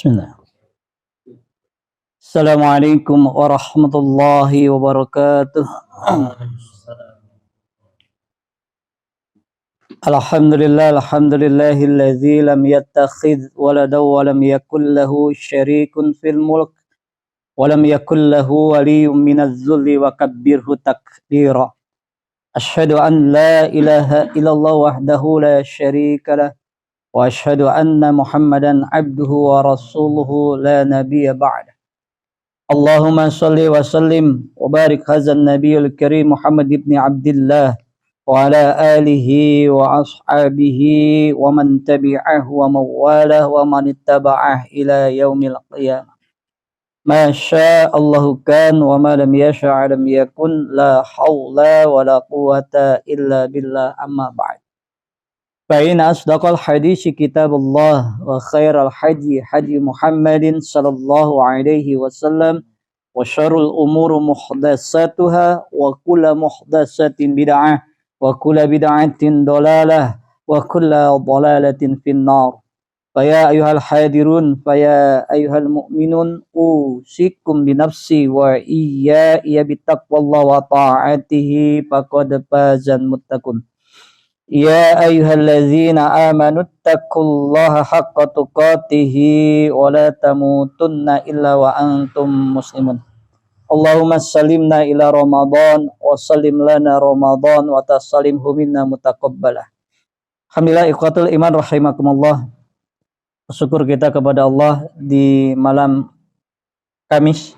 Bismillah. Assalamualaikum warahmatullahi wabarakatuh. Alhamdulillahilladzi lam yattakhidh waladan wa lam yakul lahu syarikun fil mulk wa lam yakul lahu waliyyun minadh dhulli wa kabbirhu takbira. Asyhadu an la ilaha illallah wahdahu la syarika lah wa asyhadu anna Muhammadan abduhu wa rasuluhu la nabiyya ba'da. Allahumma shalli wa sallim wa barik hadzal nabiyil karim Muhammad ibn Abdillah wa ala alihi wa ashabihi wa man tabi'ahu wa mawalah wa man ittaba'ah ila yaumil qiyamah. Ma sya'allahu kan wa ma lam yasha' lam yakun, la haula wa la quwwata illa billah, amma ba'd. Fa inna asdaqal hadits kitabullah wa khairal hadi hadi Muhammadin sallallahu alaihi wasallam wa syarrul umuri muhdatsatuha wa kullu muhdatsatin bid'ah wa kullu bid'atin dhalalah wa kullu dhalalatin finnar. Fa ya ayyuhal hadirun fa ya ayyuhal mu'minun usikum bi nafsi wa iyya bittaqwallahi wa ta'atihi faqad fazal muttaqun. Ya ayyuhalladzina amanu taqullaha haqqa tuqatih wa la tamutunna illa wa antum muslimun. Allahumma sallimna ila Ramadan wa sallim lana Ramadan wa tasallimhu minna mutaqabbalah. Alhamdulillah ikhwatul iman rahimakumullah. Syukur kita kepada Allah di malam Kamis,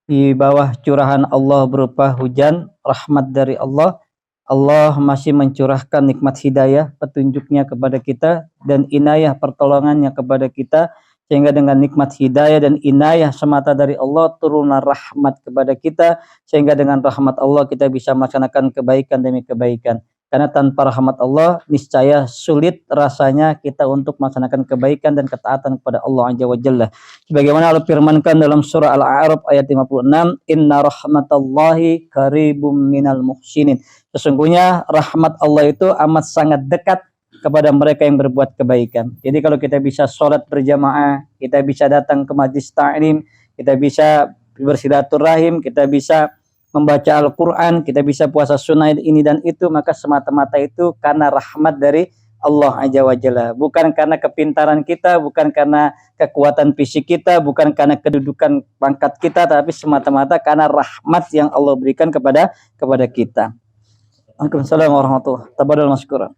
di bawah curahan Allah berupa hujan rahmat dari Allah. Allah masih mencurahkan nikmat hidayah, petunjuknya kepada kita, dan inayah pertolongannya kepada kita, sehingga dengan nikmat hidayah dan inayah semata dari Allah turunlah rahmat kepada kita, sehingga dengan rahmat Allah kita bisa melaksanakan kebaikan demi kebaikan. Karena tanpa rahmat Allah niscaya sulit rasanya kita untuk melaksanakan kebaikan dan ketaatan kepada Allah Azza wa Jalla. Sebagaimana Allah firmankan dalam surah Al-A'raf ayat 56, inna rahmatallahi qaribum minal muhsinin. Sesungguhnya rahmat Allah itu amat sangat dekat kepada mereka yang berbuat kebaikan. Jadi kalau kita bisa sholat berjamaah, kita bisa datang ke majlis ta'lim, kita bisa bersilaturahim, kita bisa membaca Al-Quran, kita bisa puasa sunnah ini dan itu, maka semata-mata itu karena rahmat dari Allah Azza wa Jalla. Bukan karena kepintaran kita, bukan karena kekuatan fisik kita, bukan karena kedudukan pangkat kita, tapi semata-mata karena rahmat yang Allah berikan kepada kita. Waalaikumsalam warahmatullahi wabarakatuh. Tabadal maskuran.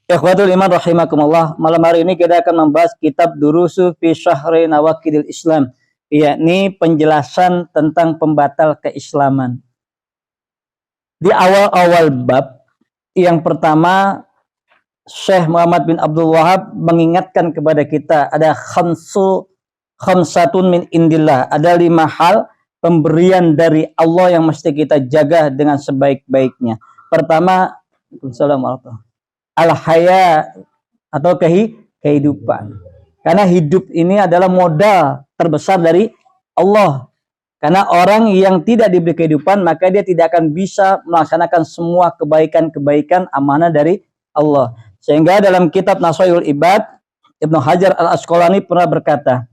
Ikhwatul iman rahimakumullah. Malam hari ini kita akan membahas kitab Durusu fi Syahri Nawaqidil Islam, yakni penjelasan tentang pembatal keislaman. Di awal-awal bab yang pertama, Syekh Muhammad bin Abdul Wahab mengingatkan kepada kita ada khamsatun min indillah, ada 5 hal pemberian dari Allah yang mesti kita jaga dengan sebaik-baiknya. Pertama, al-haya atau kehidupan. Karena hidup ini adalah modal terbesar dari Allah. Karena orang yang tidak diberi kehidupan, maka dia tidak akan bisa melaksanakan semua kebaikan-kebaikan amanah dari Allah. Sehingga dalam kitab Naswaihul Ibad, Ibnu Hajar Al-Asqalani pernah berkata,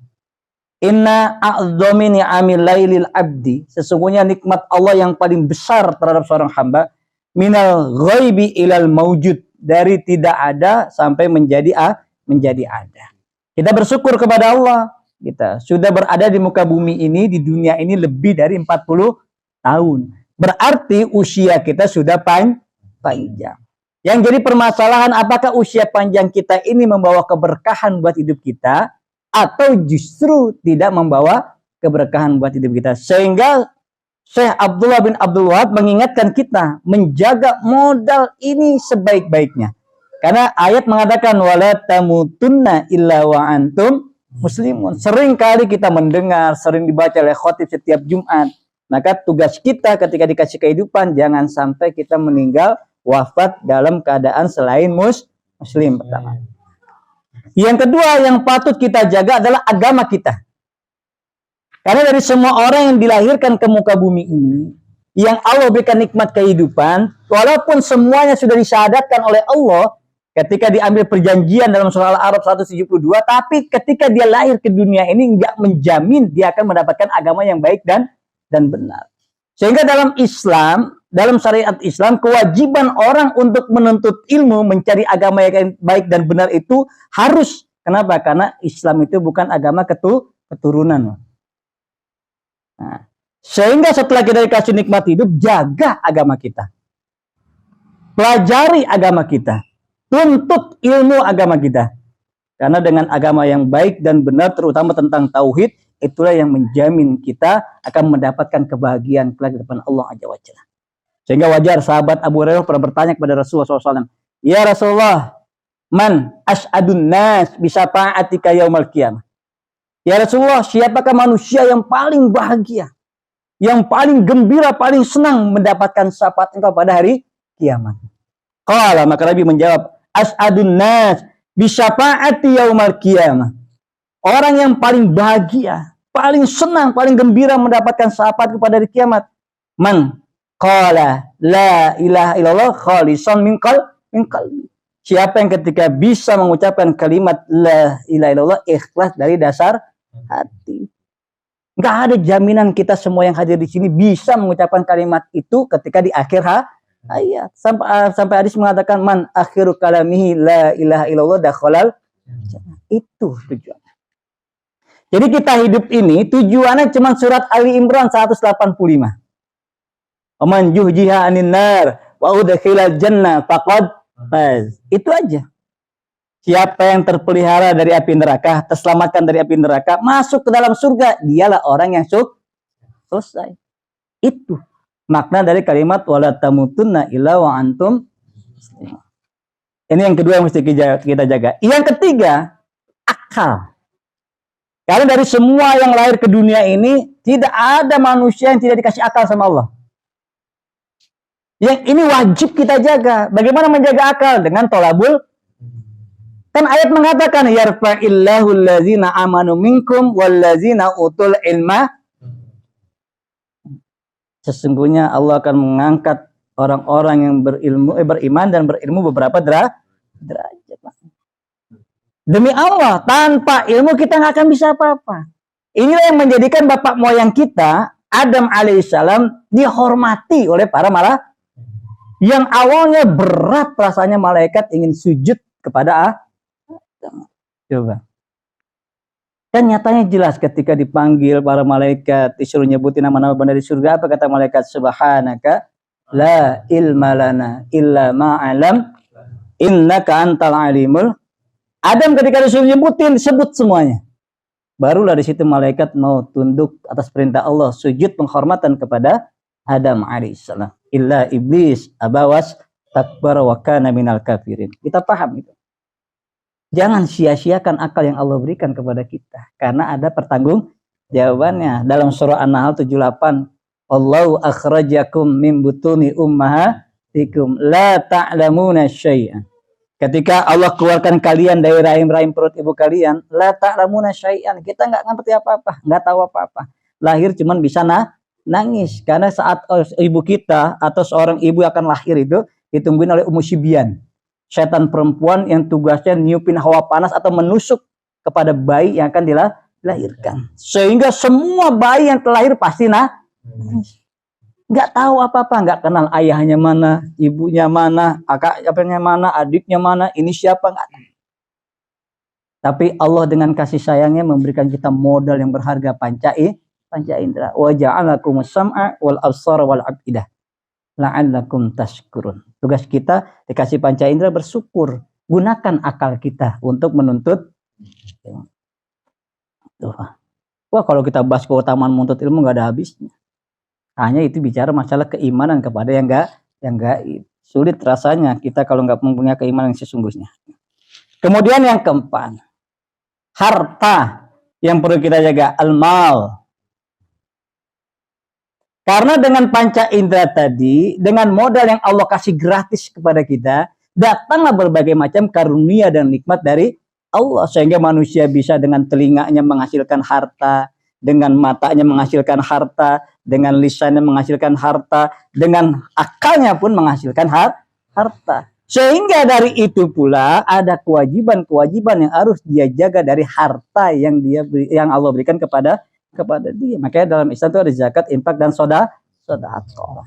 inna a'dhami ni'amil lailil abdi, sesungguhnya nikmat Allah yang paling besar terhadap seorang hamba, minal ghaibi ilal maujud, dari tidak ada sampai menjadi ada. Kita bersyukur kepada Allah, kita sudah berada di muka bumi ini, di dunia ini lebih dari 40 tahun. Berarti usia kita sudah panjang. Yang jadi permasalahan, apakah usia panjang kita ini membawa keberkahan buat hidup kita, atau justru tidak membawa keberkahan buat hidup kita. Sehingga Syekh Abdullah bin Abdul Wahab mengingatkan kita menjaga modal ini sebaik-baiknya. Karena ayat mengatakan wala tamutunna illa wa antum muslimun. Sering kali kita mendengar, sering dibaca oleh khotib setiap Jumat. Maka tugas kita ketika dikasih kehidupan, jangan sampai kita meninggal wafat dalam keadaan selain muslim. Pertama. Yang kedua yang patut kita jaga adalah agama kita. Karena dari semua orang yang dilahirkan ke muka bumi ini, yang Allah berikan nikmat kehidupan, walaupun semuanya sudah disyahadatkan oleh Allah, ketika diambil perjanjian dalam surah Al-A'raf 172, tapi ketika dia lahir ke dunia ini nggak menjamin dia akan mendapatkan agama yang baik dan benar. Sehingga dalam Islam, dalam syariat Islam, kewajiban orang untuk menuntut ilmu, mencari agama yang baik dan benar itu harus. Kenapa? Karena Islam itu bukan agama keturunan. Nah, sehingga setelah kita dikasih nikmat hidup, jaga agama kita. Pelajari agama kita. Tuntut ilmu agama kita. Karena dengan agama yang baik dan benar, terutama tentang tauhid, itulah yang menjamin kita akan mendapatkan kebahagiaan kelak di depan Allah Azza wa Jalla. Sehingga wajar sahabat Abu Hurairah pernah bertanya kepada Rasulullah SAW, "Ya Rasulullah, man as'adun nas bisafa'atika yaumal qiyamah?" Ya Rasulullah, siapakah manusia yang paling bahagia, yang paling gembira, paling senang mendapatkan syafaat engkau pada hari kiamat? Qala, maka Nabi menjawab, as'adun nas bisyafa'ati yaumal qiyamah. Orang yang paling bahagia, paling senang, paling gembira mendapatkan syafaat kepada hari kiamat. Man qala la ilaha illallah khalisan min qalbi. Siapa yang ketika bisa mengucapkan kalimat la ilaha illallah ikhlas dari dasar hati. Enggak ada jaminan kita semua yang hadir di sini bisa mengucapkan kalimat itu ketika di akhir ayat. Sampai hadis mengatakan man akhiru kalamihi la ilaha illallah dakhalal. Itu tujuan. Jadi kita hidup ini tujuannya cuma surat Ali Imran 185. Waman juhjiha anin nar wa udkhilal jannah faqad faz. Itu aja. Siapa yang terpelihara dari api neraka, terselamatkan dari api neraka, masuk ke dalam surga, dialah orang yang selesai. Itu makna dari kalimat wala tamutunna illa wa antum muslimun. Ini yang kedua yang mesti kita jaga. Yang ketiga, akal. Karena dari semua yang lahir ke dunia ini, tidak ada manusia yang tidak dikasih akal sama Allah. Yang ini wajib kita jaga. Bagaimana menjaga akal? Dengan tolabul. Kan ayat mengatakan, yarfa'illahu allazina amanu minkum wallazina utul ilma. Sesungguhnya Allah akan mengangkat orang-orang yang beriman dan berilmu beberapa derajat. Demi Allah, tanpa ilmu kita nggak akan bisa apa-apa. Inilah yang menjadikan bapak moyang kita, Adam alaihissalam, dihormati oleh para malaikat. Yang awalnya berat rasanya malaikat ingin sujud kepada Adam. Coba. Kan nyatanya jelas ketika dipanggil para malaikat, disuruh nyebutin nama-nama benda di surga, apa kata malaikat? Subhanaka la ilma lana illa ma'alam innaka antal alimul. Adam ketika disuruh nyebutin, sebut semuanya. Barulah di situ malaikat mau tunduk atas perintah Allah, sujud penghormatan kepada Adam alaihissalam. Illa iblis abawas takbar wa kana minal kafirin. Kita paham itu. Jangan sia-siakan akal yang Allah berikan kepada kita. Karena ada pertanggung jawabannya. Dalam surah An-Nahl 78. Allahu akhrajakum min butuni ummahatikum la ta'lamuna syai'an. Ketika Allah keluarkan kalian dari rahim-rahim perut ibu kalian, la ta'lamuna syai'an, kita nggak ngerti apa-apa, nggak tahu apa-apa. Lahir cuman bisa nangis karena saat ibu kita atau seorang ibu akan lahir itu ditungguin oleh Ummu Sibyan, setan perempuan yang tugasnya niupin hawa panas atau menusuk kepada bayi yang akan dilahirkan. Sehingga semua bayi yang terlahir pasti nangis. Nggak tahu apa-apa, nggak kenal ayahnya mana, ibunya mana, kakaknya mana, adiknya mana, ini siapa, nggak tahu. Tapi Allah dengan kasih sayangnya memberikan kita modal yang berharga panca indera. Wa ja'alakumus sam'a wal absara wal afidah la'allakum tashkurun. Tugas kita dikasih panca indera bersyukur. Gunakan akal kita untuk menuntut. Wah, kalau kita bahas keutamaan menuntut ilmu nggak ada habisnya. Hanya itu bicara masalah keimanan kepada yang gaib. Sulit rasanya kita kalau nggak mempunyai keimanan yang sesungguhnya. Kemudian yang keempat, harta yang perlu kita jaga, al-mal. Karena dengan panca indera tadi, dengan modal yang Allah kasih gratis kepada kita, datanglah berbagai macam karunia dan nikmat dari Allah. Sehingga manusia bisa dengan telinganya menghasilkan harta, dengan matanya menghasilkan harta, dengan lisannya menghasilkan harta, dengan akalnya pun menghasilkan harta. Sehingga dari itu pula ada kewajiban-kewajiban yang harus dia jaga dari harta yang yang Allah berikan kepada dia. Makanya dalam Islam itu ada zakat, infak dan sedekah.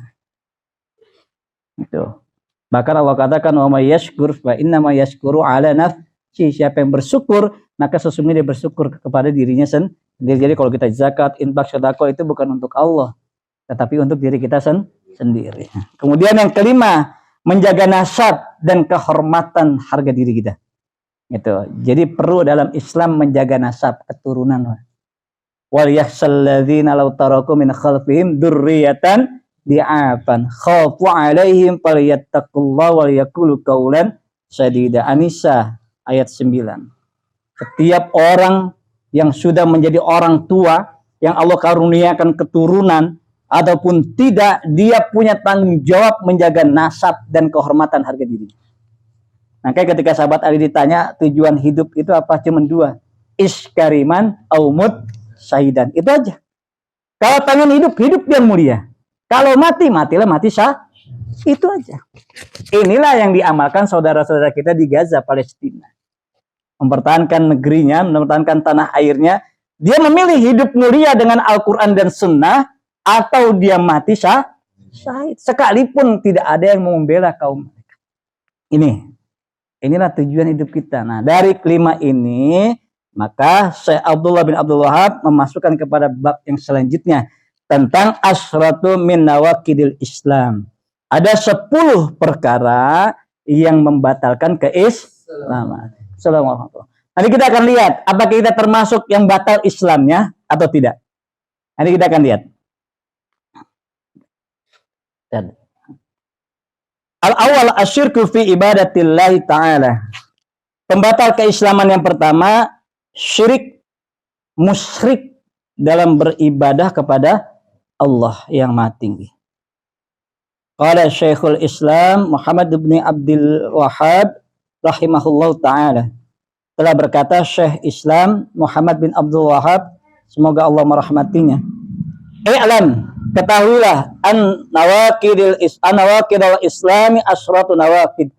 Itu. Bahkan Allah katakan wa may yashkur fa inna ma yashkuru ala nafsi. Siapa yang bersyukur, maka sesungguhnya dia bersyukur kepada dirinya sendiri. Jadi kalau kita zakat, infak, sedekah itu bukan untuk Allah, tetapi untuk diri kita sendiri. Kemudian yang kelima, menjaga nasab dan kehormatan harga diri kita. Gitu. Jadi perlu dalam Islam menjaga nasab, keturunan. Wal yakhshal ladzina law taraku min khalfihim dzurriyyatan di'afan khafu 'alaihim falyattaqullaha wal yaqulu qawlan sadida. An-Nisa ayat 9. Setiap orang yang sudah menjadi orang tua, yang Allah karuniakan keturunan, ataupun tidak, dia punya tanggung jawab menjaga nasab dan kehormatan harga diri. Makanya ketika sahabat Ali ditanya tujuan hidup itu apa, cuma dua, iskariman aumut saidan, itu aja. Kalau pengen hidup yang mulia, kalau mati, matilah mati sah, itu aja. Inilah yang diamalkan saudara-saudara kita di Gaza, Palestina, mempertahankan negerinya, mempertahankan tanah airnya. Dia memilih hidup mulia dengan Al-Quran dan Sunnah, atau dia mati syahid, sekalipun tidak ada yang membela kaum mereka. Inilah tujuan hidup kita. Nah, dari kelima ini, maka Syekh Abdullah bin Abdul Wahab memasukkan kepada bab yang selanjutnya tentang asyratu min nawaqidil Islam. Ada 10 perkara yang membatalkan keislaman. Assalamualaikum. Nanti kita akan lihat apakah kita termasuk yang batal Islamnya atau tidak. Nanti kita akan lihat. Al-awwal asyirku fi ibadatillahi ta'ala. Pembatal keislaman yang pertama, syirik, musyrik dalam beribadah kepada Allah yang Maha Tinggi. Qala Syekhul Islam Muhammad bin Abdul Wahhab rahimahullahu ta'ala, telah berkata Syekh Islam Muhammad bin Abdul Wahhab, semoga Allah merahmatinya, i'lam, ketahuilah, an nawaqidil islami asyratu nawaqid.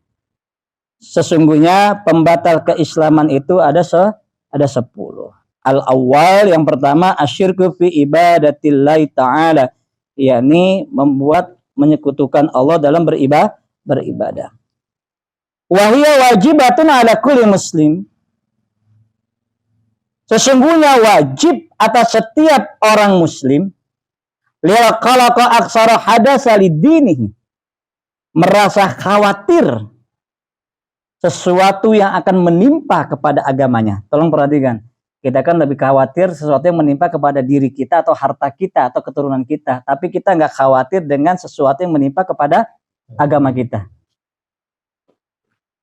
Sesungguhnya pembatal keislaman itu ada 10. Al-awwal, yang pertama, asyirku fi ibadatillahi ta'ala, yakni menyekutukan Allah dalam beribadah. Wa hiya wajibatun ala kulli muslim. Sesungguhnya wajib atas setiap orang muslim, lihat kalau kau aksara hadasa lidinihi, merasa khawatir sesuatu yang akan menimpa kepada agamanya. Tolong perhatikan, kita kan lebih khawatir sesuatu yang menimpa kepada diri kita atau harta kita atau keturunan kita, tapi kita nggak khawatir dengan sesuatu yang menimpa kepada agama kita.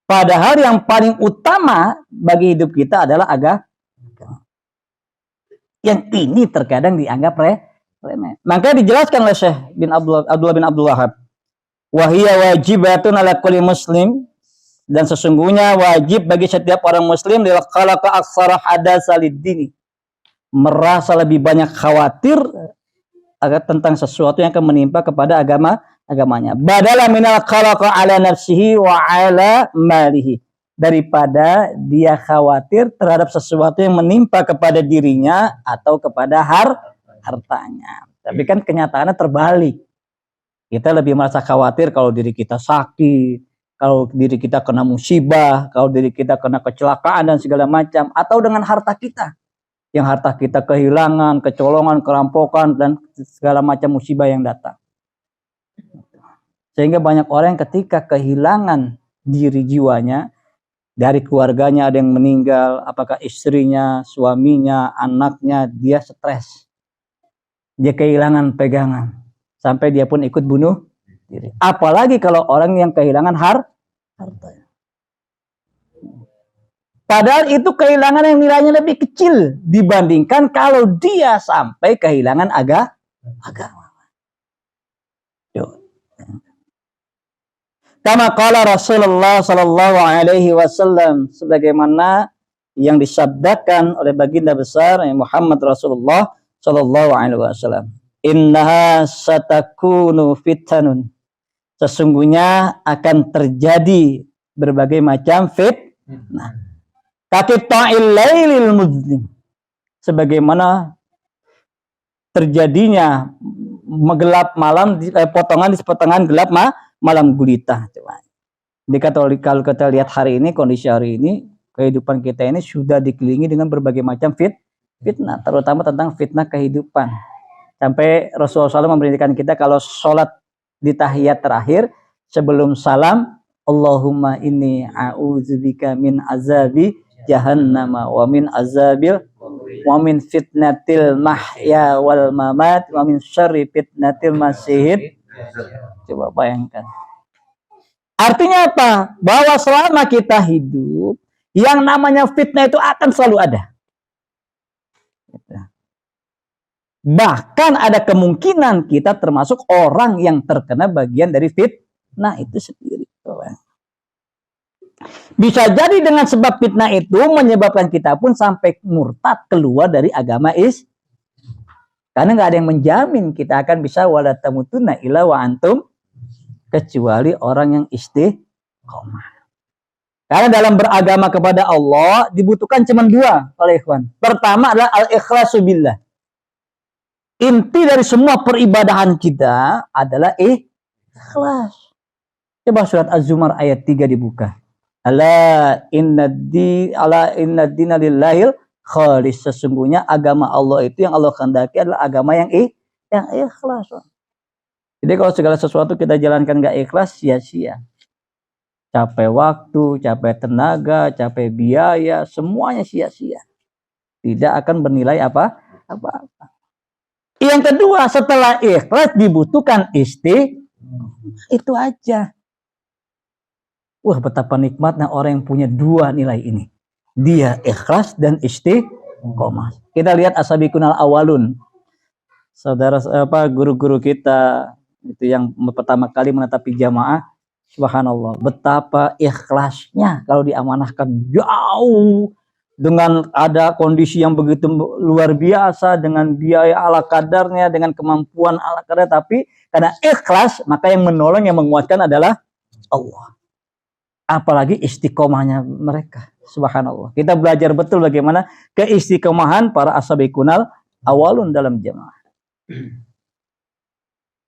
Padahal yang paling utama bagi hidup kita adalah agama. Yang ini terkadang dianggap remeh. Maka dijelaskan oleh Syekh bin Abdullah bin Abdul Wahhab, wahiyya wajibatun ala kulli muslim, dan sesungguhnya wajib bagi setiap orang muslim lil khalaqa aksara hadasa lid-dini, merasa lebih banyak khawatir agar tentang sesuatu yang akan menimpa kepada agamanya. Badala minal khalaqa ala nafsihi wa ala malihi, daripada dia khawatir terhadap sesuatu yang menimpa kepada dirinya atau kepada hartanya. Tapi kan kenyataannya terbalik. Kita lebih merasa khawatir kalau diri kita sakit, kalau diri kita kena musibah, kalau diri kita kena kecelakaan dan segala macam, atau dengan harta kita. Yang harta kita kehilangan, kecolongan, kerampokan, dan segala macam musibah yang datang. Sehingga banyak orang yang ketika kehilangan diri jiwanya, dari keluarganya ada yang meninggal, apakah istrinya, suaminya, anaknya, dia stres. Dia kehilangan pegangan. Sampai dia pun ikut bunuh diri. Apalagi kalau orang yang kehilangan harta. Padahal itu kehilangan yang nilainya lebih kecil dibandingkan kalau dia sampai kehilangan agama. Kama qala Rasulullah sallallahu alaihi wasallam, sebagaimana yang disabdakan oleh baginda besar Muhammad Rasulullah sallallahu alaihi wasallam, innaha satakunu fitanun, sesungguhnya akan terjadi berbagai macam fitnah. Kaqita'il lailil muzlim, sebagaimana terjadinya gelap malam, potongan di sepotongan gelap malam gulita. Kalau kita lihat hari ini, kondisi hari ini, kehidupan kita ini sudah dikelilingi dengan berbagai macam fitnah, terutama tentang fitnah kehidupan. Sampai Rasulullah SAW memerintahkan kita kalau sholat di tahiyat terakhir sebelum salam, Allahumma inni a'udzubika min azabi jahannama wa min azabil wa min fitnatil mahya wal mamat wa min syarri fitnatil masihid. Coba bayangkan. Artinya apa? Bahwa selama kita hidup, yang namanya fitnah itu akan selalu ada. Bahkan ada kemungkinan kita termasuk orang yang terkena bagian dari fitnah itu sendiri. Bisa jadi dengan sebab fitnah itu menyebabkan kita pun sampai murtad, keluar dari agama karena nggak ada yang menjamin kita akan bisa wala tamutunna illa wa antum, kecuali orang yang istiqomah. Karena dalam beragama kepada Allah dibutuhkan cuma dua oleh ikhwan. Pertama adalah al-ikhlasu billah. Inti dari semua peribadahan kita adalah ikhlas. Coba surat Az-Zumar ayat 3 dibuka. Ala inna dina lillahil khalis. Sesungguhnya agama Allah itu yang Allah kehendaki adalah agama yang ikhlas. Jadi kalau segala sesuatu kita jalankan gak ikhlas, sia-sia. Capek waktu, capek tenaga, capek biaya, semuanya sia-sia. Tidak akan bernilai apa-apa. Yang kedua, setelah ikhlas dibutuhkan itu aja. Wah, betapa nikmatnya orang yang punya dua nilai ini. Dia ikhlas dan istiqomah. Kita lihat as-sabiqunal awalun. Saudara guru-guru kita itu yang pertama kali menetapi jamaah, subhanallah, betapa ikhlasnya kalau diamanahkan jauh dengan ada kondisi yang begitu luar biasa, dengan biaya ala kadarnya, dengan kemampuan ala kadar, tapi karena ikhlas maka yang menolong, yang menguatkan adalah Allah. Apalagi istiqomahnya mereka, subhanallah. Kita belajar betul bagaimana keistiqomahan para as-sabiqunal awalun dalam jamaah.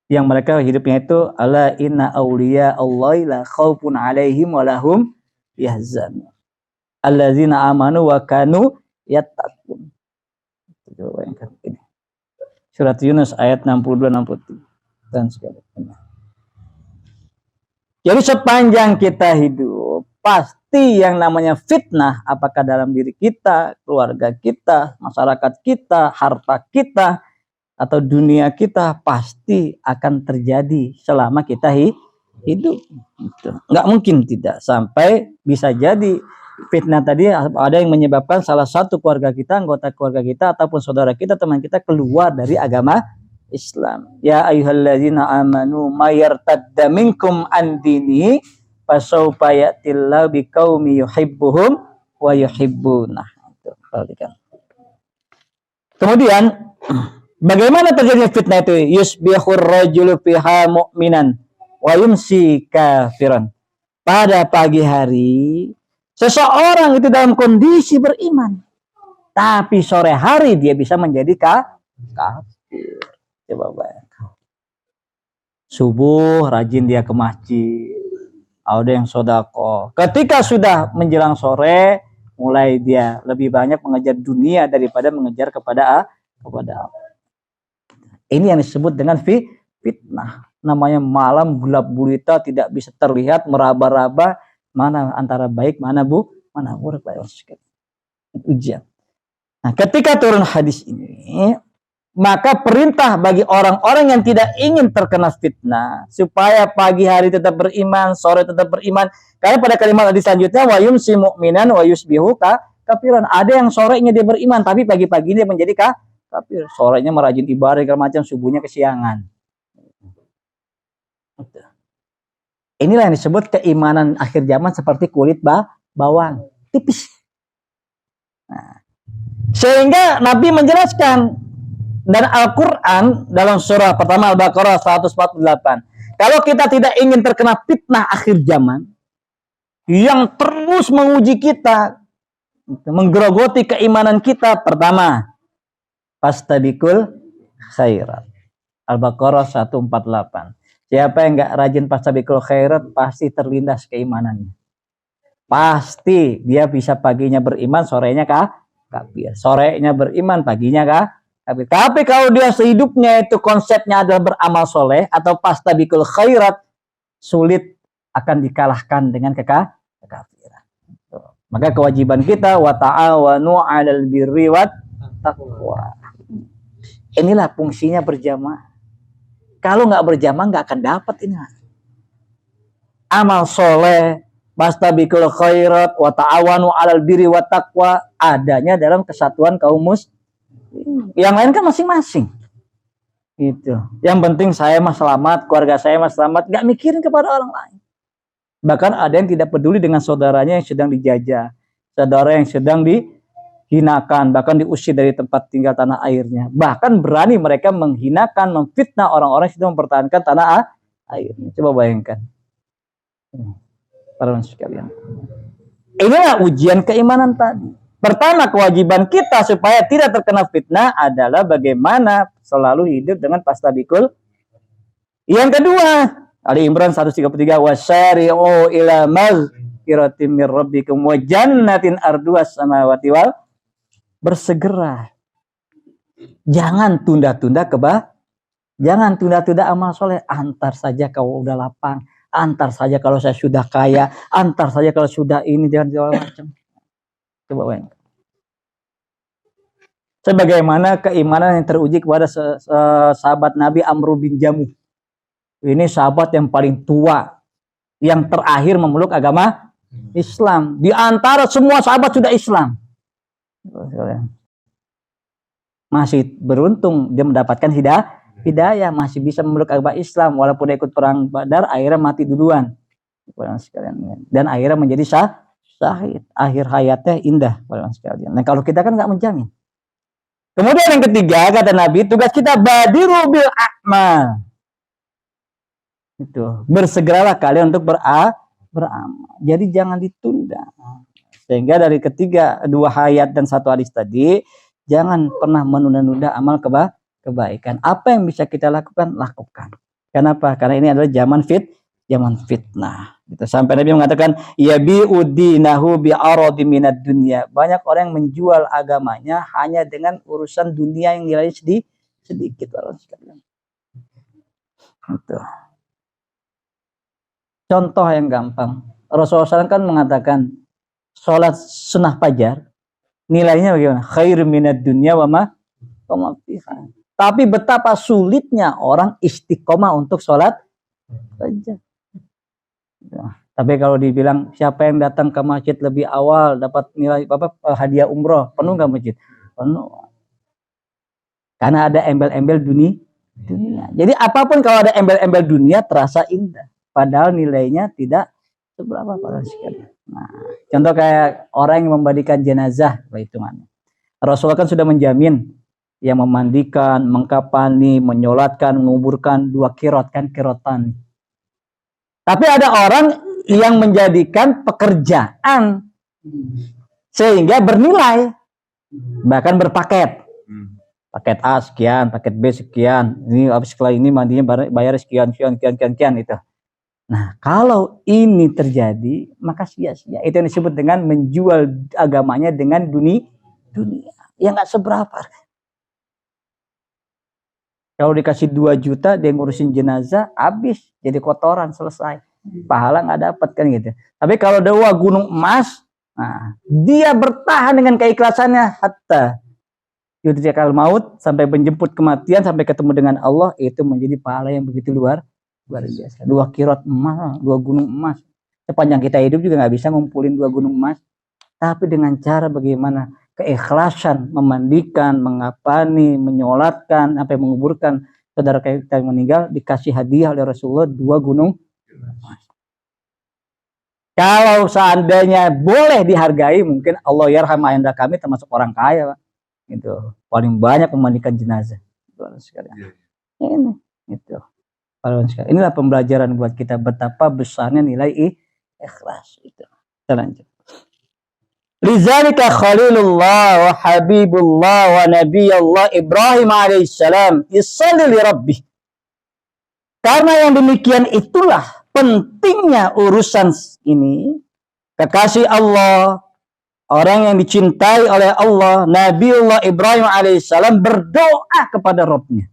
Yang mereka hidupnya itu ala inna awliya Allahi la khaufun alaihim wa lahum yahzanun allazina amanu wa kanu yattaqun. Surat Yunus ayat 62-63 dan sebagainya. Jadi sepanjang kita hidup pasti yang namanya fitnah, apakah dalam diri kita, keluarga kita, masyarakat kita, harta kita, atau dunia kita, pasti akan terjadi selama kita hidup. Nggak mungkin tidak. Sampai bisa jadi fitnah tadi ada yang menyebabkan salah satu keluarga kita, anggota keluarga kita, ataupun saudara kita, teman kita keluar dari agama Islam. Ya ayyuhalladzina amanu mayartadda minkum an dinihi fasawfa ya'tillahu biqaumin yuhibbuhum wa yuhibbunah. Kemudian bagaimana terjadinya fitnah itu? Yusbihur rajulu fiha mu'minan wa yumsi kafiran. Pada pagi hari seseorang itu dalam kondisi beriman, tapi sore hari dia bisa menjadi kafir. Coba bayangkan. Subuh rajin dia ke masjid, ada yang sodako. Ketika sudah menjelang sore, mulai dia lebih banyak mengejar dunia daripada mengejar kepada Allah. Ini yang disebut dengan fitnah. Namanya malam gelap gulita, tidak bisa terlihat, meraba-raba mana antara baik, mana buruk. Ujian. Nah, ketika turun hadis ini, maka perintah bagi orang-orang yang tidak ingin terkena fitnah supaya pagi hari tetap beriman, sore tetap beriman. Karena pada kalimat hadis selanjutnya wa yumsi mu'minan wa yusbihu kafiran. Ada yang sorenya dia beriman tapi pagi-pagi dia menjadi kafir. Sorenya merajin ibadah segala macam, subuhnya kesiangan. Inilah yang disebut keimanan akhir zaman seperti kulit bawang, tipis. Nah, sehingga Nabi menjelaskan dan Al-Quran dalam surah pertama Al-Baqarah 148. Kalau kita tidak ingin terkena fitnah akhir zaman, yang terus menguji kita, menggerogoti keimanan kita. Pertama, fastabiqul khairat. Al-Baqarah 148. Siapa yang nggak rajin fastabiqul khairat pasti terlindas keimanannya. Pasti dia bisa paginya beriman, sorenya kafir. Sorenya beriman, paginya kafir. Tapi kalau dia sehidupnya itu konsepnya adalah beramal soleh atau fastabiqul khairat, sulit akan dikalahkan dengan kekafiran. Maka kewajiban kita wa ta'awanu 'alal birri wat taqwa. Inilah fungsinya berjamaah. Kalau nggak berjamaah nggak akan dapat ini. Amal soleh, fastabiqul khairat, wa ta'awanu 'alal birri wat taqwa adanya dalam kesatuan kaum muslim. Yang lain kan masing-masing. Itu. Yang penting saya mah selamat, keluarga saya mah selamat, nggak mikirin kepada orang lain. Bahkan ada yang tidak peduli dengan saudaranya yang sedang dijajah, saudara yang sedang dihinakan, bahkan diusir dari tempat tinggal tanah airnya. Bahkan berani mereka menghinakan, memfitnah orang-orang yang sedang mempertahankan tanah airnya. Coba bayangkan. Para sekalian. Inilah ujian keimanan tadi. Pertama, kewajiban kita supaya tidak terkena fitnah adalah bagaimana selalu hidup dengan fastabiqul. Yang kedua, Ali Imran 133, wasyari'u ila maghfiratin mir rabbikum wa jannatin arduas samawati wal. Bersegera. Jangan tunda-tunda jangan tunda-tunda amal soleh. Antar saja kalau udah lapang, antar saja kalau saya sudah kaya, antar saja kalau sudah ini, jangan segala macam. Coba bayangkan. Sebagaimana keimanan yang teruji kepada sahabat Nabi Amr bin Jamuh. Ini sahabat yang paling tua, yang terakhir memeluk agama Islam. Di antara semua sahabat sudah Islam. Masih beruntung dia mendapatkan hidayah, masih bisa memeluk agama Islam walaupun dia ikut perang Badar, akhirnya mati duluan. Dan akhirnya menjadi syahid. Akhir hayatnya indah, sekalian. Nah, kalau kita kan nggak menjamin. Kemudian yang ketiga kata Nabi, tugas kita badiru bil a'mal. Itu, bersegeralah kalian untuk beramal. Jadi jangan ditunda. Sehingga dari dua ayat dan satu hadis tadi, jangan pernah menunda-nunda amal kebaikan. Apa yang bisa kita lakukan, lakukan. Kenapa? Karena ini adalah zaman fitnah. Gitu. Sampai Nabi mengatakan, ya bi'udinahu bi'aradi minad dunya. Banyak orang yang menjual agamanya hanya dengan urusan dunia yang nilainya sedikit. Gitu. Contoh yang gampang. Rasulullah SAW kan mengatakan sholat sunnah fajar nilainya bagaimana? Khair minad dunya wa ma fiha. Tapi betapa sulitnya orang istiqomah untuk sholat fajar. Nah, tapi kalau dibilang siapa yang datang ke masjid lebih awal dapat nilai hadiah umroh, penuh nggak masjid? Penuh. Karena ada embel-embel dunia. Jadi apapun kalau ada embel-embel dunia terasa indah. Padahal nilainya tidak seberapa pada sekali. Nah, contoh kayak orang yang membagikan jenazah, hitungannya. Rasulullah kan sudah menjamin yang memandikan, mengkafani, menyolatkan, menguburkan 2 kirot, kan kirotan. Tapi ada orang yang menjadikan pekerjaan sehingga bernilai, bahkan berpaket. Paket A sekian, paket B sekian. Ini habis setelah ini mandinya bayar sekian itu. Nah, kalau ini terjadi, maka sia-sia. Itu yang disebut dengan menjual agamanya dengan dunia. Yang nggak seberapa. Kalau dikasih 2 juta, dia ngurusin jenazah, habis. Jadi kotoran, selesai. Pahala nggak dapat kan gitu. Tapi kalau ada gunung emas, nah, dia bertahan dengan keikhlasannya. Hatta yudrikal maut, sampai menjemput kematian, sampai ketemu dengan Allah, itu menjadi pahala yang begitu luar biasa. 2 kirot emas, 2 gunung emas. Sepanjang kita hidup juga nggak bisa ngumpulin 2 gunung emas. Tapi dengan cara bagaimana keikhlasan memandikan, mengapani, menyolatkan, sampai menguburkan saudara kita yang meninggal, dikasih hadiah oleh Rasulullah 2 gunung emas. Kalau seandainya boleh dihargai, mungkin Allah yarham ayanda kami termasuk orang kaya, Pak. Itu paling banyak memandikan jenazah. Ini itu. Inilah pembelajaran buat kita betapa besarnya nilai ikhlas itu. Kita lanjut. Lidzalika Khalilullah wa Habibullah wa Nabiyullah Ibrahim alaihissalam yusalli li rabbih. Karena yang demikian itulah pentingnya urusan ini. Kekasih Allah, orang yang dicintai oleh Allah, Nabiullah Ibrahim alaihissalam berdoa kepada Rabbnya.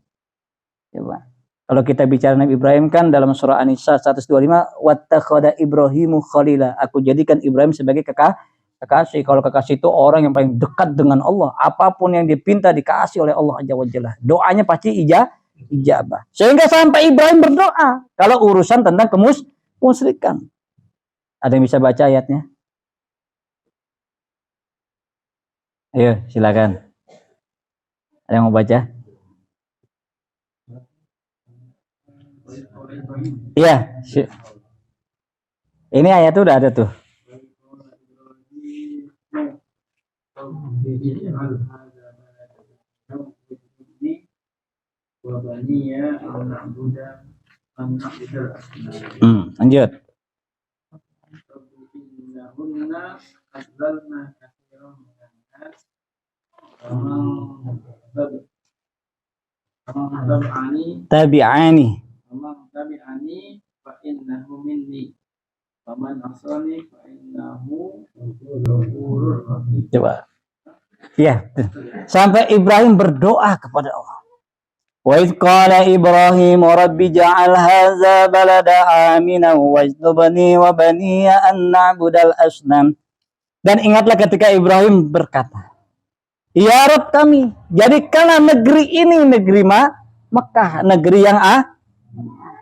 Coba. Kalau kita bicara Nabi Ibrahim kan dalam surah An-Nisa 125, wattakhadha Ibrahimu khalila. Aku jadikan Ibrahim sebagai kekasih. Kalau kekasih itu orang yang paling dekat dengan Allah. Apapun yang dipinta dikasih oleh Allah Azza wa Jalla. Doanya pasti ijabah. Sehingga sampai Ibrahim berdoa kalau urusan tentang kemusyrikan. Ada yang bisa baca ayatnya? Ayo, silakan. Ada yang mau baca? Iya. Ini ayat udah ada tuh. Lanjut. Tabi'ani fa innahu minni wa man asani fa innahu ghafurur rahim. Coba. Ya, sampai Ibrahim berdoa kepada Allah. Wa idz qala Ibrahim rabbi ja'al hadza balada aminan wajnubni wa baniya an na'budal asnam. Dan ingatlah ketika Ibrahim berkata, ya Rabb kami, jadikanlah negeri ini negeri Mekah, negeri yang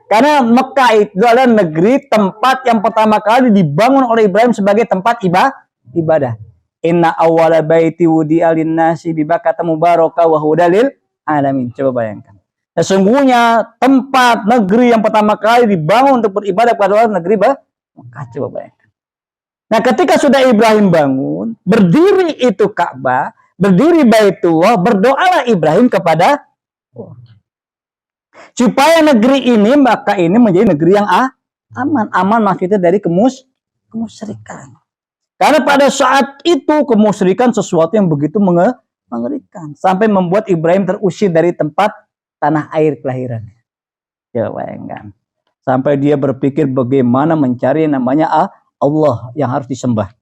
karena Mekah itu adalah negeri tempat yang pertama kali dibangun oleh Ibrahim sebagai tempat ibadah. Inna awwala baiti wudi'a lin-nasi bi Bakkah mubaraka wa hudalil alamin. Coba bayangkan. Sesungguhnya tempat negeri yang pertama kali dibangun untuk beribadah kepada Allah negeri Mekah. Coba bayangkan. Nah, ketika sudah Ibrahim bangun, berdiri itu Ka'bah, berdiri Baitullah, berdoalah Ibrahim kepada Allah. Supaya negeri ini, maka ini menjadi negeri yang aman. Aman maksudnya dari kemusyrikan. Karena pada saat itu kemusyrikan sesuatu yang begitu mengerikan. Sampai membuat Ibrahim terusir dari tempat tanah air kelahirannya. Coba bayangkan. Sampai dia berpikir bagaimana mencari namanya Allah yang harus disembah.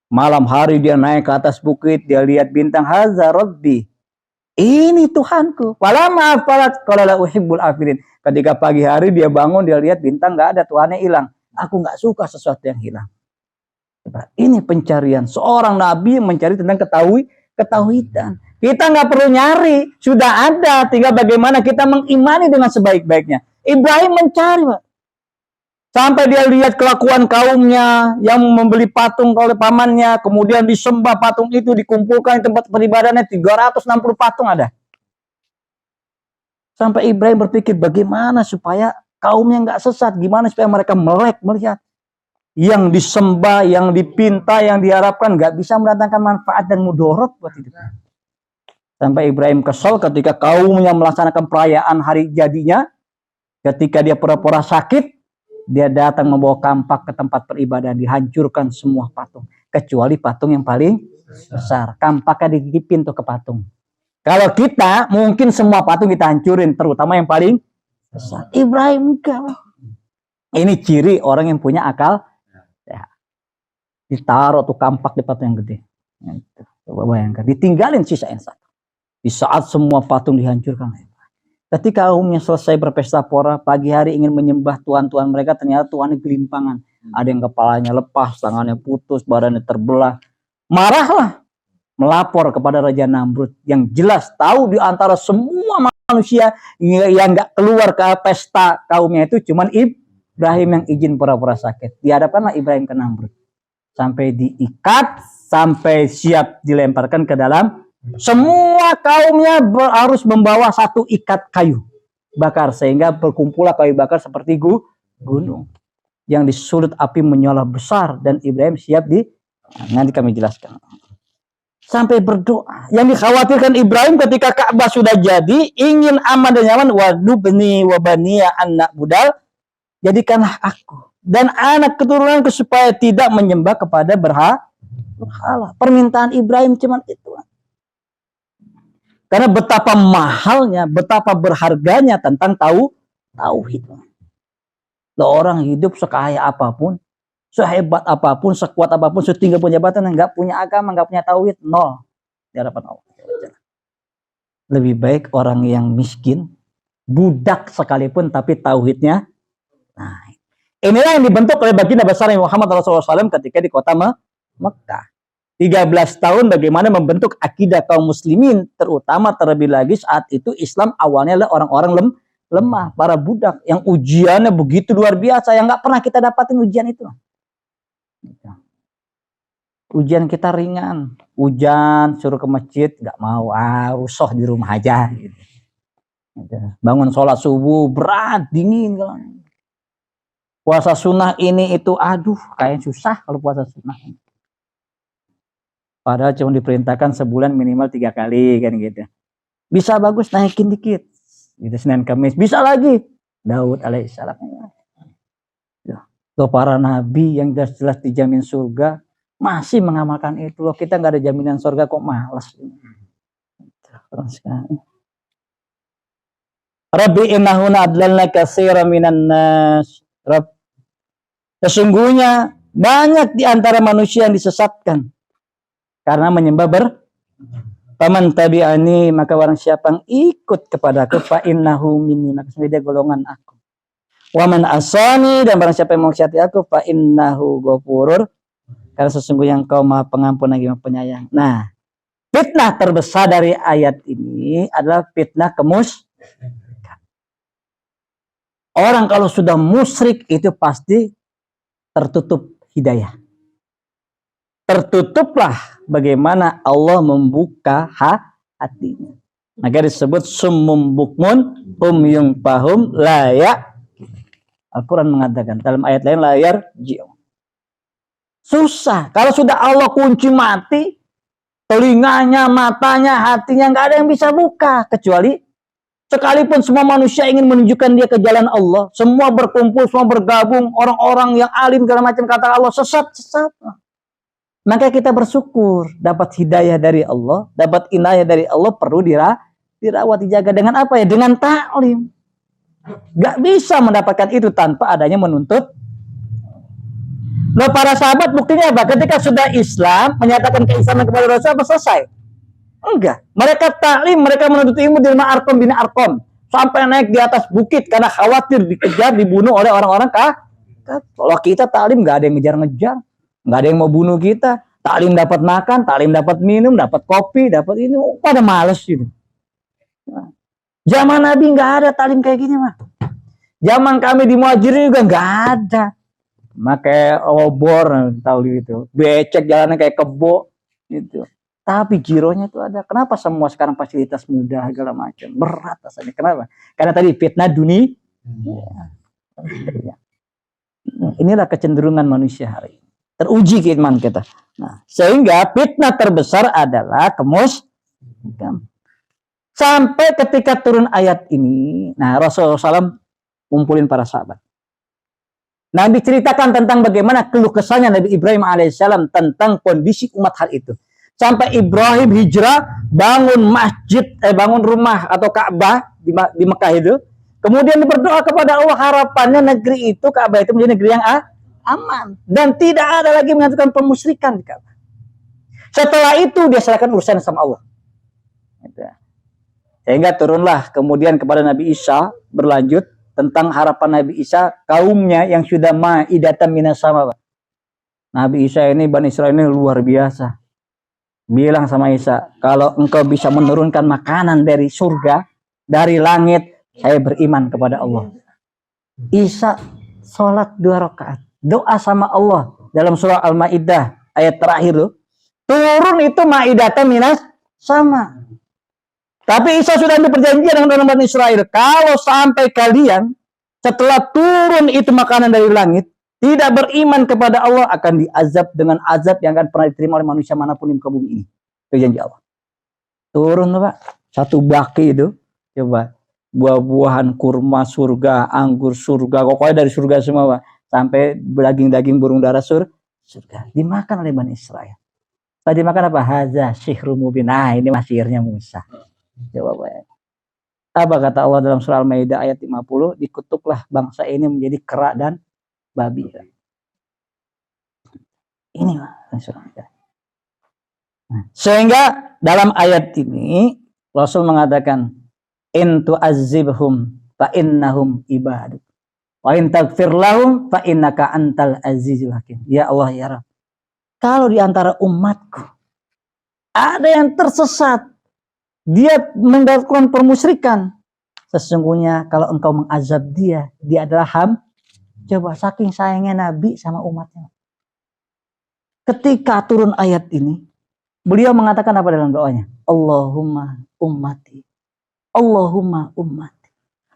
Malam hari dia naik ke atas bukit, dia lihat bintang, haza rabbi. Ini Tuhanku. Falamma afalat qala la uhibbul afilin. Ketika pagi hari dia bangun, dia lihat bintang nggak ada, Tuhannya hilang. Aku nggak suka sesuatu yang hilang. Ini pencarian seorang nabi mencari tentang ketahuidan. Kita nggak perlu nyari, sudah ada. Tinggal bagaimana kita mengimani dengan sebaik-baiknya. Ibrahim mencari, Pak. Sampai dia lihat kelakuan kaumnya yang membeli patung oleh pamannya, kemudian disembah patung itu, dikumpulkan di tempat peribadahannya, 360 patung ada. Sampai Ibrahim berpikir bagaimana supaya kaumnya nggak sesat, gimana supaya mereka melek melihat yang disembah, yang dipinta, yang diharapkan nggak bisa mendatangkan manfaat dan mudarat buat hidup. Sampai Ibrahim kesal ketika kaumnya melaksanakan perayaan hari jadinya, ketika dia pura-pura sakit, dia datang membawa kampak ke tempat peribadahan, dihancurkan semua patung, kecuali patung yang paling besar. Kampaknya dititipin tuh ke patung. Kalau kita mungkin semua patung kita hancurin, terutama yang paling besar. Ibrahim enggak. Ini ciri orang yang punya akal. Ya. Ditaruh tuh kampak di patung yang gede. Coba bayangkan, ditinggalin sisain satu. Di saat semua patung dihancurkan. Ketika kaumnya selesai berpesta pora, pagi hari ingin menyembah Tuhan-Tuhan mereka, ternyata Tuhannya gelimpangan. Ada yang kepalanya lepas, tangannya putus, badannya terbelah. Marahlah, melapor kepada Raja Namrud yang jelas tahu di antara semua manusia yang nggak keluar ke pesta kaumnya itu cuman Ibrahim yang izin pura-pura sakit. Dihadapkanlah Ibrahim ke Namrud. Sampai diikat, sampai siap dilemparkan ke dalam. Semua kaumnya harus membawa satu ikat kayu bakar, sehingga berkumpullah kayu bakar seperti gunung yang disulut api menyala besar, dan Ibrahim siap nanti kami jelaskan. Sampai berdoa. Yang dikhawatirkan Ibrahim ketika Ka'bah sudah jadi, ingin aman dan nyaman, wadubni wa baniya anak budal, jadikanlah aku dan anak keturunanku supaya tidak menyembah kepada berhala. Permintaan Ibrahim cuma itu. Karena betapa mahalnya, betapa berharganya tentang tauhid. Orang hidup sekaya apapun, sehebat apapun, sekuat apapun, setinggi pun jabatan, nggak punya agama, nggak punya tauhid, nol di hadapan Allah. Lebih baik orang yang miskin, budak sekalipun, tapi tauhidnya. Nah, inilah yang dibentuk oleh baginda besar Muhammad SAW ketika di kota Mekah. 13 tahun bagaimana membentuk akidah kaum muslimin, terutama terlebih lagi saat itu Islam awalnya adalah orang-orang lemah, para budak yang ujiannya begitu luar biasa, yang nggak pernah kita dapatin ujian itu. Ujian kita ringan, hujan suruh ke masjid nggak mau, rusuh di rumah aja. Gitu. Bangun sholat subuh berat, dingin. Puasa sunnah ini itu, aduh, kayak susah kalau puasa sunnah. Padahal cuma diperintahkan sebulan minimal 3 kali kan gitu. Bisa bagus naikin dikit. Gitu Senin Kamis. Bisa lagi. Daud alaihissalam. Ya. Loh, para nabi yang jelas-jelas dijamin surga masih mengamalkan itu. Loh, kita nggak ada jaminan surga kok malas. Rabbi innahuna adlalna katsiran minan nas. Rabb, sesungguhnya banyak di antara manusia yang disesatkan karena menyembah paman tabi'ani, maka barang siapa yang ikut kepadaku fa innahu minni, maka dia golongan aku. Wa man asani, dan barang siapa yang mengasihi aku fa innahu ghafurur, karena sesungguhnya engkau Maha Pengampun lagi Maha Penyayang. Nah, fitnah terbesar dari ayat ini adalah fitnah kemusyrikan. Orang kalau sudah musyrik itu pasti tertutup hidayah. Tertutuplah bagaimana Allah membuka hatinya. Maka disebut summum bukmun yung pahum layak. Al-Quran mengatakan dalam ayat lain layar ji'u. Susah. Kalau sudah Allah kunci mati, telinganya, matanya, hatinya, nggak ada yang bisa buka. Kecuali sekalipun semua manusia ingin menunjukkan dia ke jalan Allah, semua berkumpul, semua bergabung, orang-orang yang alim segala macam kata Allah sesat. Maka kita bersyukur dapat hidayah dari Allah, dapat inayah dari Allah, perlu dirawat, dijaga. Dengan apa ya? Dengan taklim. Gak bisa mendapatkan itu tanpa adanya menuntut. Nah, para sahabat buktinya apa? Ketika sudah Islam, menyatakan keislaman kepada Rasulullah, selesai? Enggak. Mereka taklim, mereka menuntut ilmu di rumah Arqam bin Arqam. Sampai naik di atas bukit karena khawatir dikejar, dibunuh oleh orang-orang Kalau kita taklim gak ada yang ngejar-ngejar. Nggak ada yang mau bunuh kita. Taklim dapat makan, taklim dapat minum, dapat kopi, dapat ini. Pada males gitu. Nah, zaman Nabi nggak ada taklim kayak gini mah. Zaman kami di Muhajirin juga nggak ada. Pakai obor, tahu gitu. Becek jalannya kayak kebo gitu. Tapi gironya itu ada. Kenapa semua sekarang fasilitas mudah segala macam? Berat rasanya. Kenapa? Karena tadi fitnah dunia. Ya. Inilah kecenderungan manusia hari ini. Teruji keimanan kita. Nah, sehingga fitnah terbesar adalah kemusyrikan. Sampai ketika turun ayat ini, nah Rasulullah SAW kumpulin para sahabat. Nabi ceritakan tentang bagaimana keluh kesahnya Nabi Ibrahim alaihissalam tentang kondisi umat hal itu. Sampai Ibrahim hijrah, bangun masjid, bangun rumah atau Ka'bah di Mekah itu. Kemudian berdoa kepada Allah, harapannya negeri itu, Ka'bah itu menjadi negeri yang aman dan tidak ada lagi mengatakan pemusyrikan. Setelah itu dia serahkan urusan sama Allah. Sehingga turunlah kemudian kepada Nabi Isa, berlanjut tentang harapan Nabi Isa, kaumnya yang sudah ma'idatan minas sama. Nabi Isa ini, Bani Israel ini luar biasa. Bilang sama Isa, kalau engkau bisa menurunkan makanan dari surga, dari langit, saya beriman kepada Allah. Isa sholat 2 rakaat. Doa sama Allah dalam surah Al-Maidah ayat terakhir loh. Turun itu ma'idatan minas sama. Tapi Isa sudah ambil perjanjian dengan orang Bani Israel. Kalau sampai kalian setelah turun itu makanan dari langit tidak beriman kepada Allah, akan diazab dengan azab yang akan pernah diterima oleh manusia manapun di muka bumi ini. Perjanji Allah. Turun Pak. Satu baki itu. Coba. Buah-buahan kurma surga, anggur surga, pokoknya dari surga semua Pak. sampai daging-daging burung dara surga dimakan oleh Bani Israel. Tadi makan apa? Hadza syihrun mubin. Nah, ini sihirnya Musa. Coba bayangkan. Apa kata Allah dalam surah Al-Maidah ayat 50? Dikutuklah bangsa ini menjadi kera dan babi. Ini sehingga dalam ayat ini Rasul mengatakan in tu'azzibhum fa innahum ibaduk wa in taghfir lahum fa innaka antal azizul hakim. Ya Allah ya Rabb, kalau di antara umatku ada yang tersesat, dia melakukan permusyrikan, sesungguhnya kalau engkau mengazab dia adalah coba saking sayangnya Nabi sama umatnya. Ketika turun ayat ini, beliau mengatakan apa dalam doanya? Allahumma ummati. Allahumma ummati.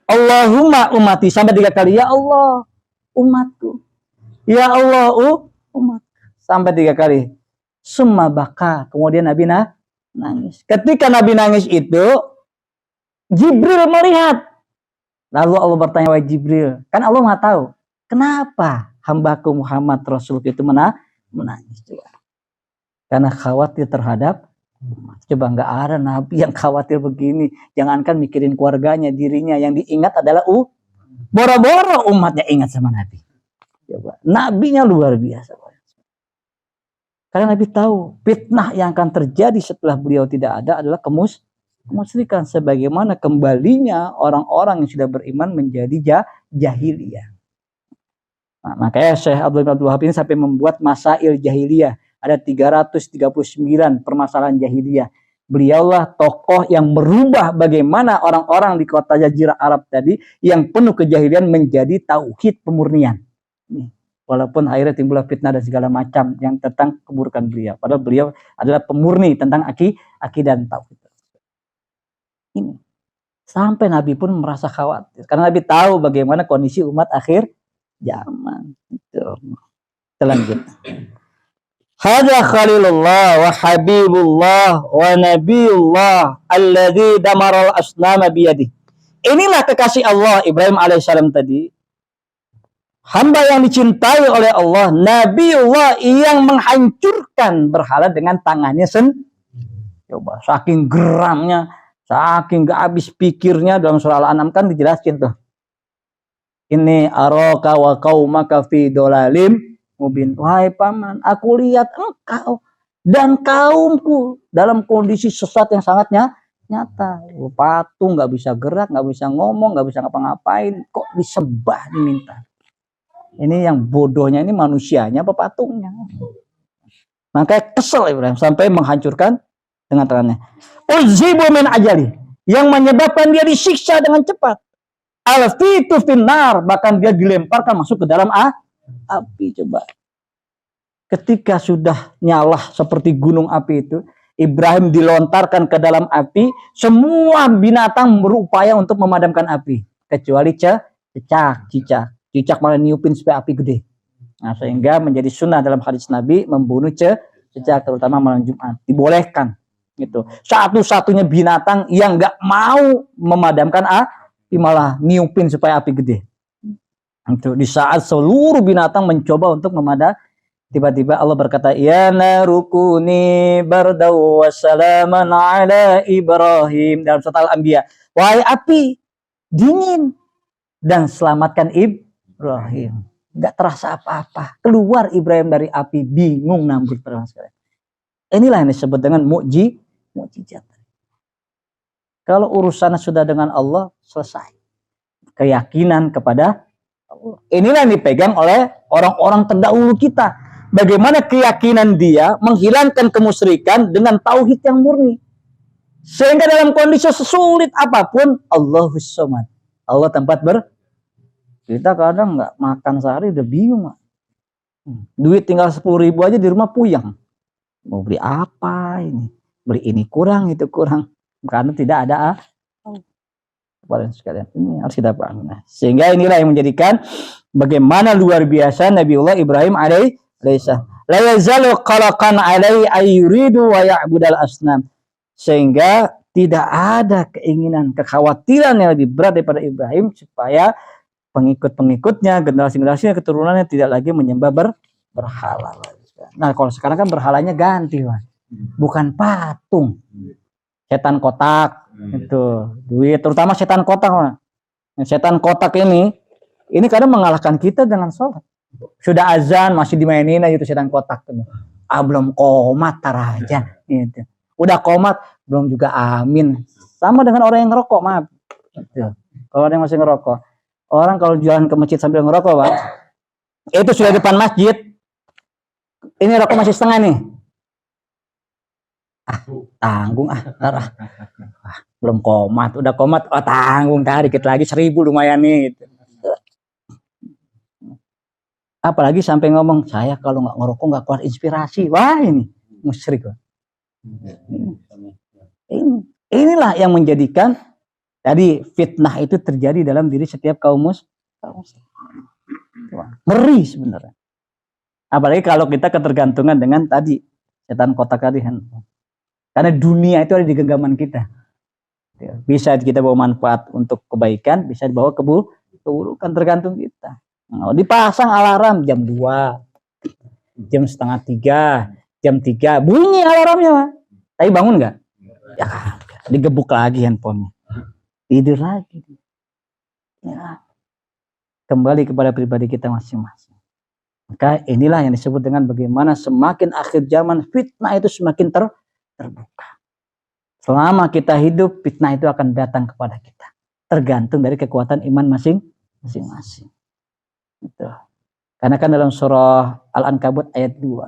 Allahumma ummati. Sampai 3 kali. Ya Allah, umatku. Ya Allah, umatku. Sampai 3 kali. Summa baka. Kemudian Nabi nangis. Ketika Nabi nangis itu, Jibril melihat. Lalu Allah bertanya, wahai Jibril. Kan Allah nggak tahu. Kenapa hambaku Muhammad Rasul itu menangis? Coba. Karena khawatir terhadap umat. Coba nggak ada Nabi yang khawatir begini. Jangankan mikirin keluarganya, dirinya. Yang diingat adalah boro-boro umatnya ingat sama Nabi. Coba. Nabinya luar biasa. Karena Nabi tahu fitnah yang akan terjadi setelah beliau tidak ada adalah kemusyrikan. Sebagaimana kembalinya orang-orang yang sudah beriman menjadi jahiliyah. Nah, makanya Syekh Abdul Wahab ini sampai membuat masail jahiliyah. Ada 339 permasalahan jahiliyah. Beliaulah tokoh yang merubah bagaimana orang-orang di kota Jazirah Arab tadi yang penuh kejahilian menjadi tauhid pemurnian. Nih, walaupun akhirnya timbul fitnah dan segala macam yang tentang keburukan beliau. Padahal beliau adalah pemurni tentang akidah dan tauhid. Ini. Sampai Nabi pun merasa khawatir. Karena Nabi tahu bagaimana kondisi umat akhir zaman. Kita lanjut. Hadza Khalilullah wa Habibullah wa Nabiullah alladzi damaral asnama biyadi. Inilah kekasih Allah Ibrahim alaihissalam tadi. Hamba yang dicintai oleh Allah, Nabiullah yang menghancurkan berhala dengan tangannya sendiri. Coba, saking geramnya, saking gak habis pikirnya dalam surah Al-An'am kan dijelaskan tuh. Ini araka wa qaumaka fi dolalim mubin. Wahai paman, aku lihat engkau dan kaumku dalam kondisi sesat yang sangat nyata. Patung nggak bisa gerak, nggak bisa ngomong, nggak bisa ngapa-ngapain, kok disembah diminta. Ini yang bodohnya ini manusianya apa patungnya? Makanya kesel Ibrahim sampai menghancurkan dengan tangannya. Uzibu min ajali, yang menyebabkan dia disiksa dengan cepat. Alfitu finnar, bahkan dia dilemparkan masuk ke dalam api. Coba. Ketika sudah nyala seperti gunung api itu, Ibrahim dilontarkan ke dalam api, semua binatang berupaya untuk memadamkan api, kecuali cicak. Cicak malah niupin supaya api gede. Nah, sehingga menjadi sunnah dalam hadis Nabi membunuh cicak, terutama malam Jumat. Dibolehkan. Gitu. Satu-satunya binatang yang nggak mau memadamkan api malah niupin supaya api gede. Itu di saat seluruh binatang mencoba untuk memadam, tiba-tiba Allah berkata, ya narukuni bardaw wassalaman ala Ibrahim, dalam surat Al-Anbiya. Wahai api, dingin dan selamatkan Ibrahim. Gak terasa apa-apa. Keluar Ibrahim dari api, bingung Namrud. Inilah yang disebut dengan mukjizat. Kalau urusannya sudah dengan Allah, selesai. Keyakinan kepada Allah. Inilah yang dipegang oleh orang-orang terdahulu kita. Bagaimana keyakinan dia menghilangkan kemusyrikan dengan tauhid yang murni. Sehingga dalam kondisi sesulit apapun, Allahus Samad. Allah tempat kita kadang nggak makan sehari udah bingung. Duit tinggal 10.000 aja di rumah puyeng. Mau beli apa ini? Beli ini kurang, itu kurang. Karena tidak ada sekalian. Ini harus kita pahami. Nah, sehingga inilah yang menjadikan bagaimana luar biasa Nabiullah Ibrahim alaihissalam. La yazalu qalaqan alai ayuridu wa ya'budal asnam. Sehingga tidak ada keinginan, kekhawatiran yang lebih berat daripada Ibrahim supaya pengikut-pengikutnya, generasi-generasinya, keturunannya tidak lagi menyembah berhala. Nah, kalau sekarang kan berhalanya ganti, Pak. Bukan patung. Setan kotak itu duit, terutama setan kotak, Pak. Setan kotak ini kadang mengalahkan kita dengan sholat. Sudah azan masih dimainin aja itu setan kotak. Belum komat taraja gitu. Udah komat belum juga amin. Sama dengan orang yang ngerokok, maaf. Gitu. Kalau ada yang masih ngerokok, orang kalau jalan ke masjid sambil ngerokok, Pak, itu sudah depan masjid. Ini rokok masih setengah nih. Tanggung belum komat, udah komat, tanggung, dikit lagi 1.000 lumayan nih. Gitu. Apalagi sampai ngomong, saya kalau nggak ngerokok nggak keluar inspirasi. Wah, ini musyrik. Inilah yang menjadikan tadi fitnah itu terjadi dalam diri setiap kaum muslim. Ngeri sebenarnya. Apalagi kalau kita ketergantungan dengan tadi setan kotak tadi. Karena dunia itu ada di genggaman kita. Bisa kita bawa manfaat untuk kebaikan, bisa dibawa keburukan, tergantung kita. Dipasang alarm jam 2, jam setengah 3, jam 3, bunyi alarmnya. Tapi bangun nggak? Ya, digebuk lagi handphonenya. Tidur lagi. Ya. Kembali kepada pribadi kita masing-masing. Maka inilah yang disebut dengan bagaimana semakin akhir zaman fitnah itu semakin terbuka. Selama kita hidup, fitnah itu akan datang kepada kita. Tergantung dari kekuatan iman masing-masing. Gitu. Karena kan dalam surah Al-Ankabut ayat 2.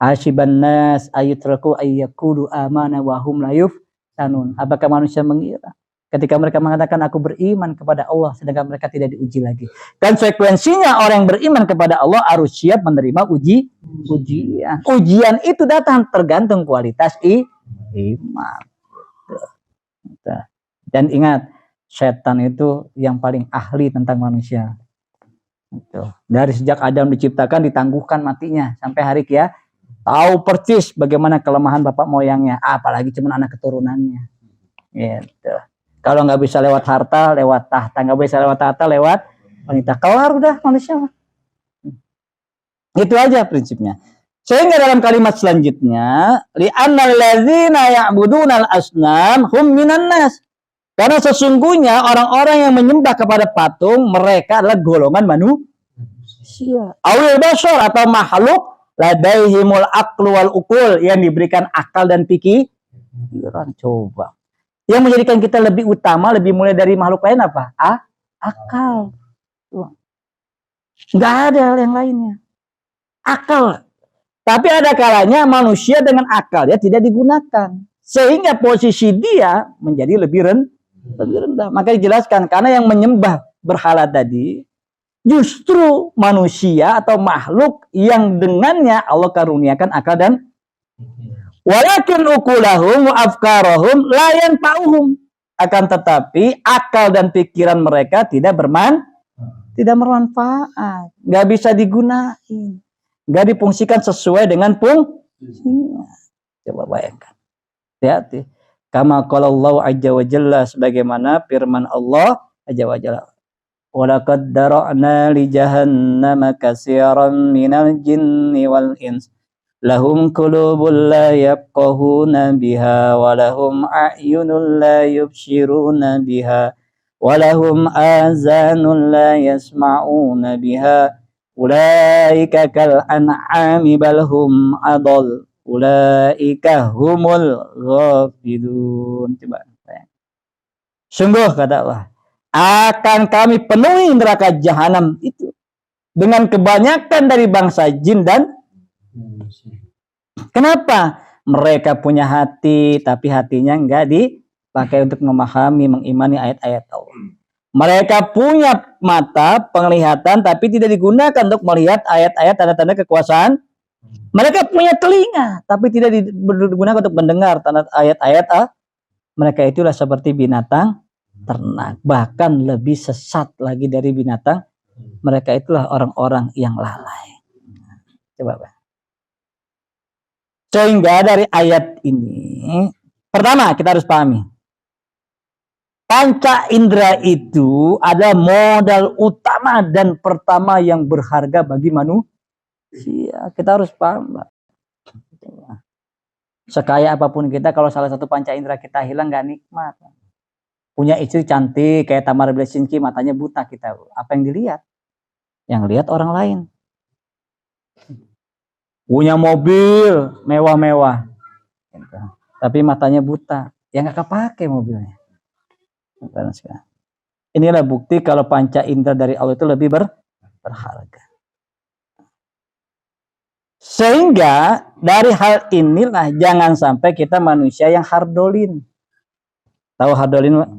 Hasyiban nas ayutraku ayyakulu amana wa hum la yuftanun. Apakah manusia mengira ketika mereka mengatakan aku beriman kepada Allah sedangkan mereka tidak diuji lagi. Konsekuensinya orang yang beriman kepada Allah harus siap menerima ujian. Ujian itu datang tergantung kualitas iman. Dan ingat, setan itu yang paling ahli tentang manusia. Dari sejak Adam diciptakan ditangguhkan matinya sampai hari kiamat. Tahu persis bagaimana kelemahan bapak moyangnya, apalagi cuma anak keturunannya. Gitu. Kalau nggak bisa lewat harta, lewat tahta. Nggak bisa lewat tahta, lewat wanita. Kelar udah manusia. Itu aja prinsipnya. Sehingga dalam kalimat selanjutnya, li'annal ladzina ya'budunal asnam hum minan nas. Karena sesungguhnya orang-orang yang menyembah kepada patung, mereka adalah golongan manusia. Awil bashar atau makhluk ladaihimul aqlu wal ukul, yang diberikan akal dan pikiran. Coba. Yang menjadikan kita lebih utama, lebih mulia dari makhluk lain apa? Akal. Nggak ada yang lainnya. Akal. Tapi ada kalanya manusia dengan akal dia tidak digunakan. Sehingga posisi dia menjadi lebih rendah. Maka dijelaskan, karena yang menyembah berhala tadi justru manusia atau makhluk yang dengannya Allah karuniakan akal dan walakin ukulahum wa afkarahum la yanfa'uhum. Akan tetapi akal dan pikiran mereka tidak bermanfaat, nggak bisa digunakan, nggak difungsikan sesuai dengan fungsinya. Coba bayangkan. Hati-hati. Kama qala Allah azza wa jalla, sebagaimana firman Allah azza wa jalla. Walaqad dara'na li jahannama katsiran minal jinni wal ins. Lahum qulubun la yafqahuna biha wa lahum a'yunun la yubsiruna biha wa lahum azanun la yasma'una biha. Ulaika kal an'ami bal hum adall. Ulaika humul ghafilun. Coba. Sungguh kata Allah, akan kami penuhi neraka jahanam itu dengan kebanyakan dari bangsa jin dan kenapa? Mereka punya hati, tapi hatinya enggak dipakai untuk memahami, mengimani ayat-ayat Allah. Mereka punya mata, penglihatan, tapi tidak digunakan untuk melihat ayat-ayat tanda-tanda kekuasaan. Mereka punya telinga, tapi tidak digunakan untuk mendengar tanda ayat-ayat. Mereka itulah seperti binatang ternak, bahkan lebih sesat lagi dari binatang. Mereka itulah orang-orang yang lalai. Coba, Pak. Sehingga dari ayat ini, pertama kita harus pahami, Panca indera itu adalah modal utama dan pertama yang berharga bagi manusia. Kita harus paham, Mbak. Sekaya apapun kita, kalau salah satu panca indera kita hilang, nggak nikmat. Punya istri cantik kayak Tamar Blesinski, matanya buta kita. Apa yang dilihat? Yang lihat orang lain. Punya mobil mewah-mewah, tapi matanya buta, ya nggak kepake mobilnya. Inilah bukti kalau panca indera dari Allah itu lebih berharga. Sehingga dari hal inilah jangan sampai kita manusia yang hardolin. Tahu hardolin, Pak?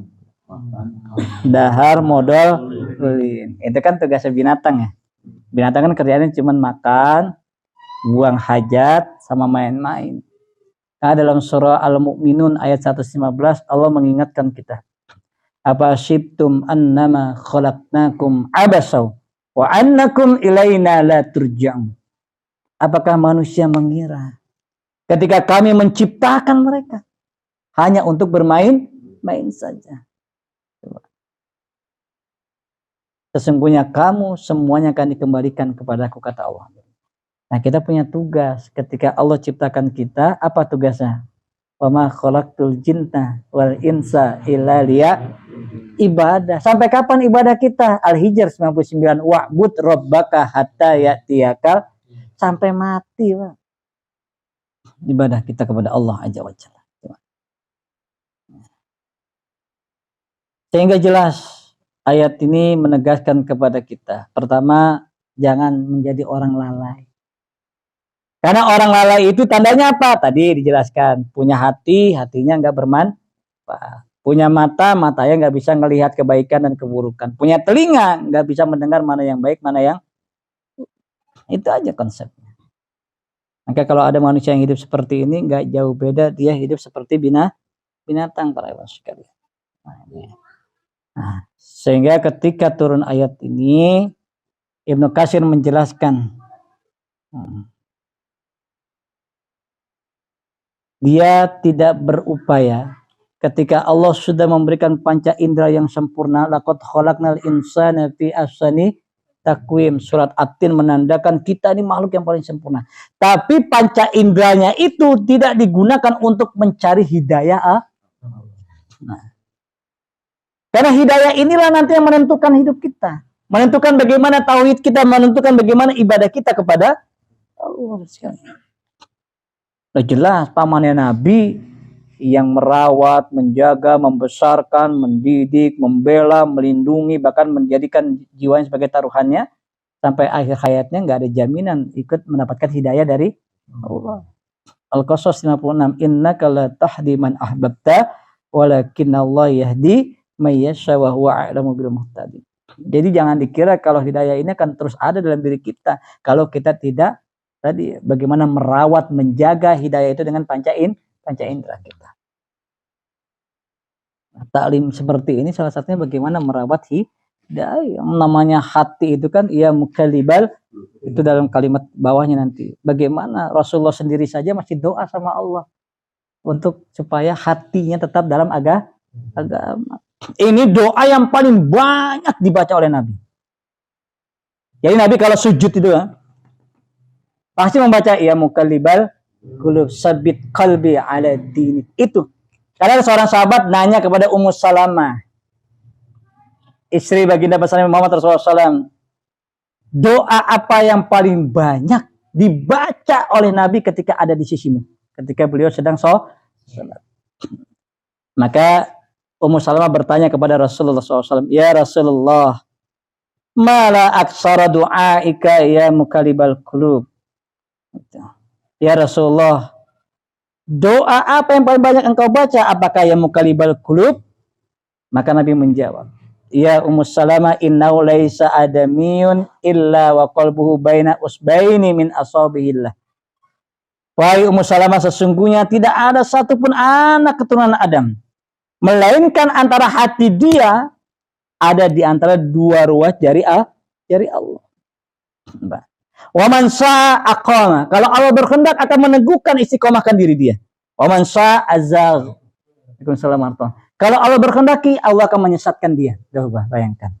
Dahar modal lin. Itu kan tugasnya binatang ya. Binatang kan kerjanya cuma makan, buang hajat, sama main-main. Nah, dalam surah Al-Mu'minun ayat 115 Allah mengingatkan kita. Apa syibtum annama khalaqnakum abasaw wa annakum ilaina la turja'un. Apakah manusia mengira ketika kami menciptakan mereka hanya untuk bermain-main saja? Sesungguhnya kamu semuanya akan dikembalikan kepadaku, kata Allah. Nah, kita punya tugas ketika Allah ciptakan kita. Apa tugasnya? Wa ma khalaqtul jinna wal insa illa liya ibadah. Sampai kapan ibadah kita? Al-Hijr 99. Wa'bud rabbaka hatta ya'tiyakal. Sampai mati, Pak. Ibadah kita kepada Allah Azza wa Jalla. Sehingga jelas ayat ini menegaskan kepada kita. Pertama, jangan menjadi orang lalai. Karena orang lalai itu tandanya apa? Tadi dijelaskan. Punya hati, hatinya nggak bermanfaat. Punya mata, matanya nggak bisa melihat kebaikan dan keburukan. Punya telinga, nggak bisa mendengar mana yang baik, mana yang... Itu aja konsepnya. Maka kalau ada manusia yang hidup seperti ini, nggak jauh beda dia hidup seperti binatang, para ibu sekalian. Nah, sehingga ketika turun ayat ini, Ibnu Katsir menjelaskan, dia tidak berupaya ketika Allah sudah memberikan panca indera yang sempurna. Laqad khalaqnal insana fi ahsani taqwim. Surat At-Tin menandakan kita ini makhluk yang paling sempurna. Tapi panca inderanya itu tidak digunakan untuk mencari hidayah. Nah, karena hidayah inilah nanti yang menentukan hidup kita, menentukan bagaimana tauhid kita, menentukan bagaimana ibadah kita kepada Allah. Jelas pamannya Nabi yang merawat, menjaga, membesarkan, mendidik, membela, melindungi, bahkan menjadikan jiwanya sebagai taruhannya sampai akhir hayatnya, nggak ada jaminan ikut mendapatkan hidayah dari Allah. Al-Qasas 56. Innaka la tahdi man ahbabta walakinna Allah yahdi may yasha wa huwa a'lamu bil muhtadin. Jadi jangan dikira kalau hidayah ini akan terus ada dalam diri kita kalau kita tidak tadi bagaimana merawat, menjaga hidayah itu dengan panca indera kita. Nah, taklim seperti ini salah satunya bagaimana merawat hidayah. Yang namanya hati itu kan ia mukalibal, itu dalam kalimat bawahnya nanti. Bagaimana Rasulullah sendiri saja masih doa sama Allah untuk supaya hatinya tetap dalam agama. Ini doa yang paling banyak dibaca oleh Nabi. Jadi Nabi kalau sujud itu pasti membaca ya mukallibal qulub sabit qalbi ala dini. Itu. Karena seorang sahabat nanya kepada Ummu Salamah, istri baginda besar Muhammad Rasulullah SAW, doa apa yang paling banyak dibaca oleh Nabi ketika ada di sisimu, ketika beliau sedang sholat? Maka Ummu Salamah bertanya kepada Rasulullah SAW, ya Rasulullah, mala aksara du'aika ya mukallibal qulub. Ya Rasulullah, doa apa yang paling banyak engkau baca? Apakah ya mukallibal qulub? Maka Nabi menjawab, ya Ummu Salamah, innahu laisa adamiyun illa wa qalbuhu baina usbaini min asabihillah. Wahai Ummu Salamah, sesungguhnya tidak ada satupun anak keturunan Adam melainkan antara hati dia ada di antara dua ruas jari Allah. Wa man syaa aqama. Kalau Allah berkehendak akan meneguhkan istiqomahkan diri dia. Wa man syaa azagh. Waalaikumsalam warahmatullahi. Kalau Allah berkehendaki, Allah akan menyesatkan dia. Coba bayangkan.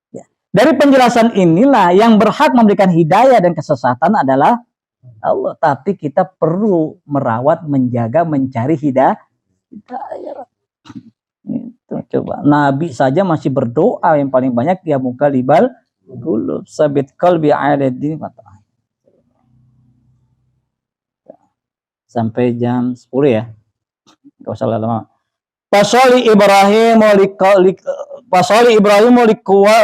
Ya. Dari penjelasan inilah yang berhak memberikan hidayah dan kesesatan adalah Allah. Tapi kita perlu merawat, menjaga, mencari hidayah. Itu coba. Nabi saja masih berdoa yang paling banyak, ya muqallibal qulub sabit qalbi ala din. Sampai jam 10 ya. Enggak usah lama. Fasoli Ibrahim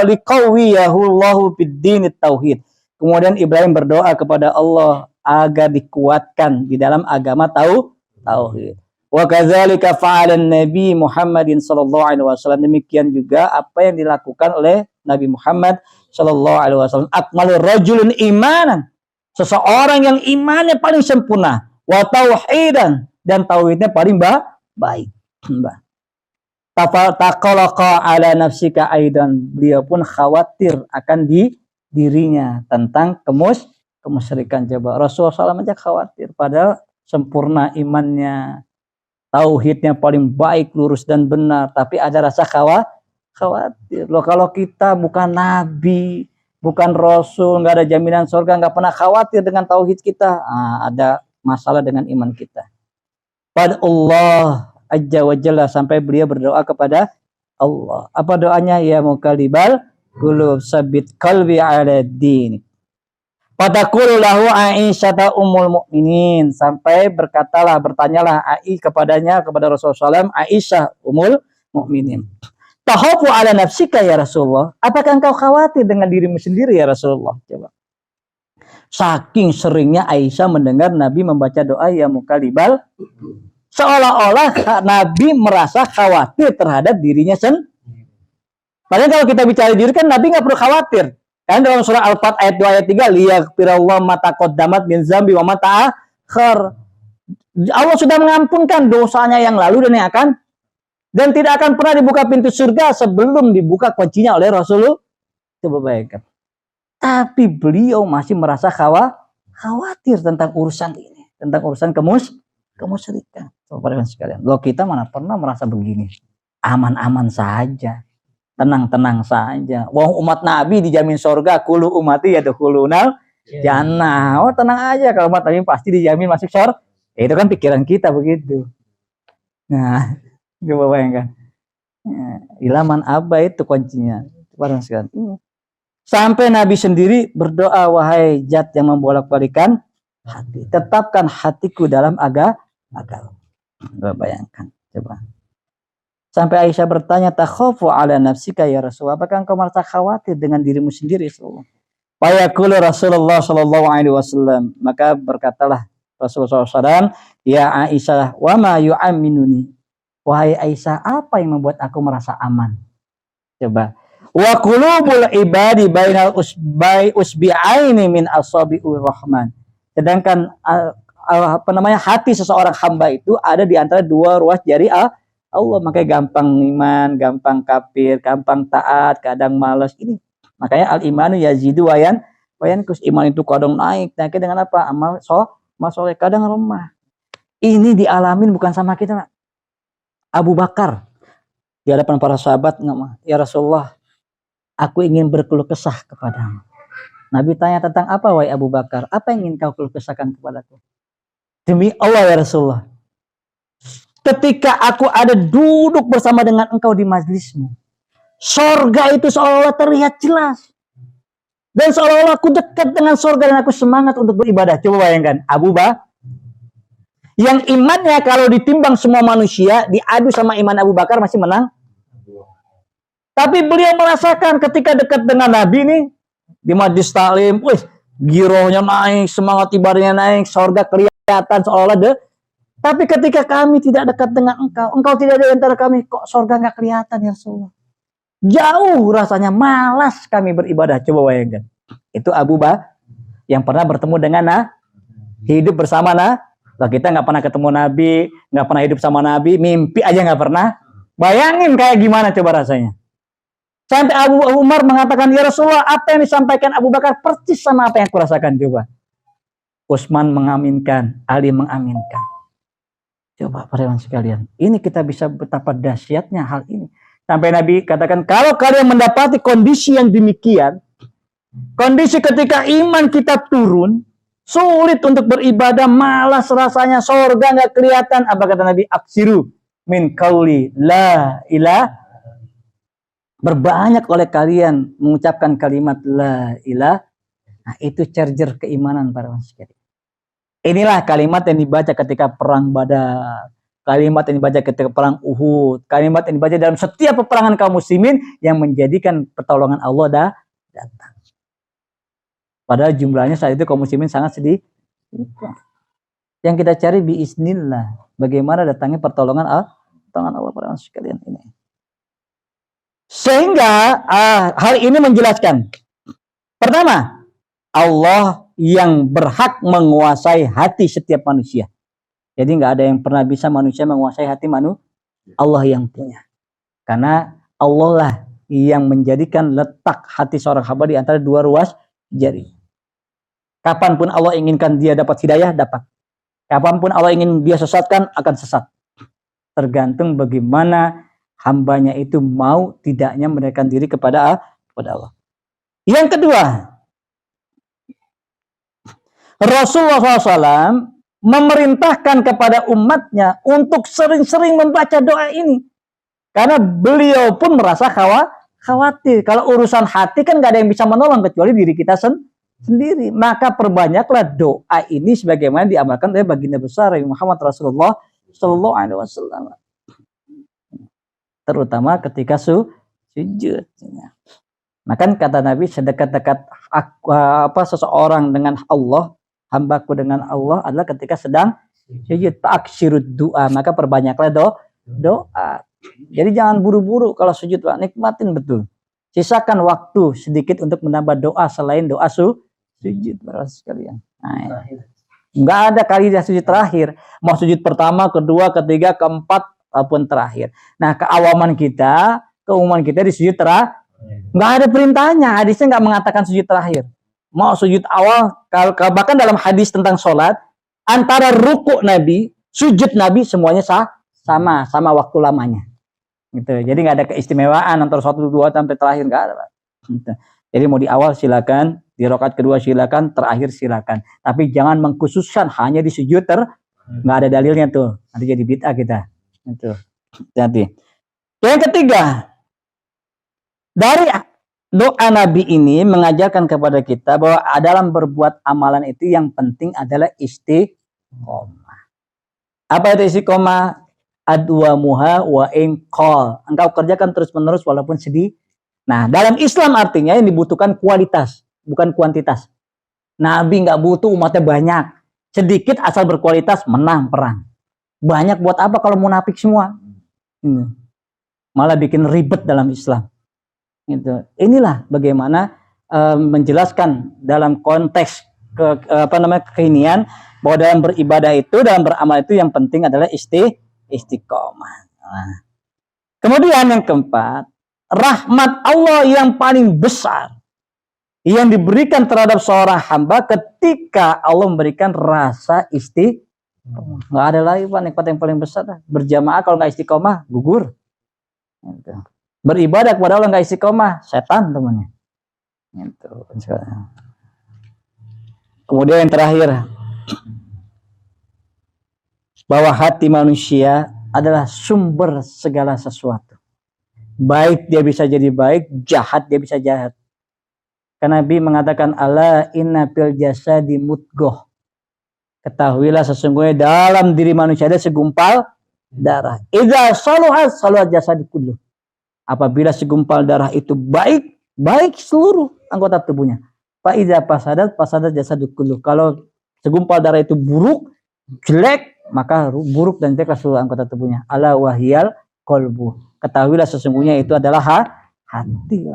liqawiyahu Allahu bid-din tauhid. Kemudian Ibrahim berdoa kepada Allah agar dikuatkan di dalam agama tauhid. Wa kadzalika fa'ala Nabi Muhammadin sallallahu alaihi wasallam. Demikian juga apa yang dilakukan oleh Nabi Muhammad sallallahu alaihi wasallam. Akmalur rajulun imanan. Seseorang yang imannya paling sempurna, wa tauhidan, dan tauhidnya paling baik. Taqalaqa ala nafsika aidan. Beliau pun khawatir akan dirinya tentang kemusyrikan. Coba Rasulullah SAW aja khawatir, padahal sempurna imannya, tauhidnya paling baik, lurus dan benar, tapi ada rasa khawatir. Loh, kalau kita bukan nabi, bukan rasul, nggak ada jaminan surga, nggak pernah khawatir dengan tauhid kita, ada masalah dengan iman kita. Pada Allah Azza wa Jalla, sampai beliau berdoa kepada Allah. Apa doanya? Ya muqallibal qulub sabit qalbi ala din. Fataqulu lahu Aisyah ummul mukminin, sampai bertanyalah kepada Rasulullah SAW, Aisyah ummul mukminin. Tahafu ala nafsika ya Rasulullah. Apakah engkau khawatir dengan dirimu sendiri ya Rasulullah? Coba. Saking seringnya Aisyah mendengar Nabi membaca doa ya muqallibal, seolah-olah Nabi merasa khawatir terhadap dirinya sendiri. Padahal kalau kita bicara diri kan Nabi nggak perlu khawatir. Kan dalam surah Al-Fat ayat 2 ayat 3, liyaghfirallahu ma taqaddamat min dzambi wa ma ta'akhkhar. Allah sudah mengampunkan dosanya yang lalu dan yang akan, dan tidak akan pernah dibuka pintu surga sebelum dibuka kuncinya oleh Rasulullah. Coba bayangkan. Tapi beliau masih merasa khawatir tentang urusan ini, tentang urusan kemusyrikan. Coba sekalian. Loh, kita mana pernah merasa begini? Aman-aman saja. Tenang-tenang saja. Wah, umat Nabi dijamin surga, kullu ummati yadkhulunal jannah. Oh, tenang aja, kalau umat Nabi pasti dijamin masuk surga. Itu kan pikiran kita begitu. Nah, coba bayangkan. Ilaman apa itu kuncinya? Barang sekalian. Sampai Nabi sendiri berdoa, wahai Zat yang membolak-balikan hati, tetapkan hatiku dalam agama. Coba bayangkan, coba. Sampai Aisyah bertanya, takhafu ala nafsika ya Rasulullah, apakah engkau merasa khawatir dengan dirimu sendiri ya Rasulullah? Fayaqulu Rasulullah sallallahu alaihi wasallam, maka berkatalah Rasulullah SAW, ya Aisyah, wa ma yu'minuni, wahai Aisyah, apa yang membuat aku merasa aman? Coba. Wa qulubul ibadi bainal usbi'aini min asabi'ur rahman. Sedangkan hati seseorang hamba itu ada di antara dua ruas jari Allah. Makanya gampang iman, gampang kafir, gampang taat, kadang malas. Ini makanya al-imanu yazidu wayan kus. Iman itu kadang naik dengan apa? Amal soleh kadang lemah. Ini dialamin bukan sama kita. Abu Bakar di hadapan para sahabat, ya Rasulullah, aku ingin berkeluh kesah kepadamu. Nabi tanya, tentang apa wahai Abu Bakar? Apa yang ingin kau keluh kesahkan kepadaku? Demi Allah ya Rasulullah, ketika aku ada duduk bersama dengan engkau di majlismu, sorga itu seolah-olah terlihat jelas. Dan seolah-olah aku dekat dengan sorga dan aku semangat untuk beribadah. Coba bayangkan, Abu Bakar yang imannya kalau ditimbang semua manusia, diadu sama iman Abu Bakar masih menang. Tapi beliau merasakan ketika dekat dengan Nabi ini, di majlis taklim, girohnya naik, semangat ibadahnya naik, sorga kelihatan seolah-olah deh. Tapi ketika kami tidak dekat dengan engkau tidak ada di antara kami, kok surga nggak kelihatan ya Rasulullah? Jauh rasanya, malas kami beribadah. Coba bayangkan. Itu Abu Bakar yang pernah bertemu dengan hidup bersama Lah kita nggak pernah ketemu Nabi, nggak pernah hidup sama Nabi, mimpi aja nggak pernah. Bayangin kayak gimana coba rasanya. Sampai Abu Umar mengatakan, ya Rasulullah, apa yang disampaikan Abu Bakar persis sama apa yang aku rasakan. Coba. Utsman mengaminkan, Ali mengaminkan. Coba para teman sekalian, ini kita bisa betapa dahsyatnya hal ini. Sampai Nabi katakan, kalau kalian mendapati kondisi yang demikian, kondisi ketika iman kita turun, sulit untuk beribadah, malas rasanya, surga nggak kelihatan. Apa kata Nabi? Aksiru min qauli la ilah. Berbanyak oleh kalian mengucapkan kalimat la ilah. Nah, itu charger keimanan para teman sekalian. Inilah kalimat yang dibaca ketika perang Badar, kalimat yang dibaca ketika perang Uhud, kalimat yang dibaca dalam setiap peperangan kaum muslimin yang menjadikan pertolongan Allah datang. Padahal jumlahnya saat itu kaum muslimin sangat sedikit. Yang kita cari biiznillah, bagaimana datangnya pertolongan Allah para sekalian ini. Sehingga hal ini menjelaskan, pertama, Allah yang berhak menguasai hati setiap manusia. Jadi nggak ada yang pernah bisa manusia menguasai hati manusia. Allah yang punya. Karena Allah lah yang menjadikan letak hati seorang hamba di antara dua ruas jari. Kapanpun Allah inginkan dia dapat hidayah, dapat. Kapanpun Allah ingin dia sesatkan, akan sesat. Tergantung bagaimana hambanya itu mau tidaknya mendekatkan diri kepada Allah. Yang kedua, Rasulullah SAW memerintahkan kepada umatnya untuk sering-sering membaca doa ini. Karena beliau pun merasa khawatir. Kalau urusan hati kan gak ada yang bisa menolong kecuali diri kita sendiri. Maka perbanyaklah doa ini sebagaimana diamalkan oleh baginda besar Muhammad Rasulullah SAW. Terutama ketika sujud. Maka kata Nabi, sedekat-dekat seseorang dengan Allah, hambaku dengan Allah adalah ketika sedang sujud. Ta'aksirud doa, maka perbanyaklah doa. Jadi jangan buru-buru kalau sujud, Pak. Nikmatin betul. Sisakan waktu sedikit untuk menambah doa selain doa sujud, para sekalian. Nah, nggak ada kali dia sujud terakhir. Mau sujud pertama, kedua, ketiga, keempat, ataupun terakhir. Nah, keumuman kita di sujud terakhir. Nggak ada perintahnya, hadisnya nggak mengatakan sujud terakhir. Mau sujud awal, bahkan dalam hadis tentang sholat, antara ruku Nabi, sujud Nabi semuanya sama waktu lamanya. Gitu. Jadi nggak ada keistimewaan antara 1, 2 sampai terakhir, nggak ada. Gitu. Jadi mau di awal silakan, di rakaat kedua silakan, terakhir silakan. Tapi jangan mengkhususkan hanya di sujud nggak ada dalilnya tuh. Nanti jadi bid'ah kita. Gitu. Jadi yang ketiga, dari doa Nabi ini mengajarkan kepada kita bahwa dalam berbuat amalan itu yang penting adalah istiqomah. Apa itu istiqomah? Adwamuha wa inqal. Engkau kerjakan terus-menerus walaupun sedih. Nah, dalam Islam artinya yang dibutuhkan kualitas, bukan kuantitas. Nabi nggak butuh umatnya banyak. Sedikit asal berkualitas, menang perang. Banyak buat apa kalau munafik semua? Malah bikin ribet dalam Islam. Gitu. Inilah bagaimana menjelaskan dalam konteks kekinian bahwa dalam beribadah itu, dalam beramal itu yang penting adalah istiqomah. Nah. Kemudian yang keempat, rahmat Allah yang paling besar yang diberikan terhadap seorang hamba ketika Allah memberikan rasa istiqomah. Nggak ada lagi Pak nikmat yang paling besar. Berjamaah kalau nggak istiqomah gugur. Gitu. Beribadah kepada Allah nggak istiqomah, setan temannya. Gitu. Kemudian yang terakhir, bahwa hati manusia adalah sumber segala sesuatu. Baik dia bisa jadi baik, jahat dia bisa jahat. Karena Nabi mengatakan ala inna fil jasadi mudghah. Ketahuilah sesungguhnya dalam diri manusia ada segumpal darah. Idza saluhat saluhat jasad kullu. Apabila segumpal darah itu baik, baik seluruh anggota tubuhnya. Fa idza fasadat jasad kullu. Kalau segumpal darah itu buruk, jelek, maka buruk dan jelek seluruh anggota tubuhnya. Ala wahyal qalbu. Ketahuilah sesungguhnya itu adalah hati.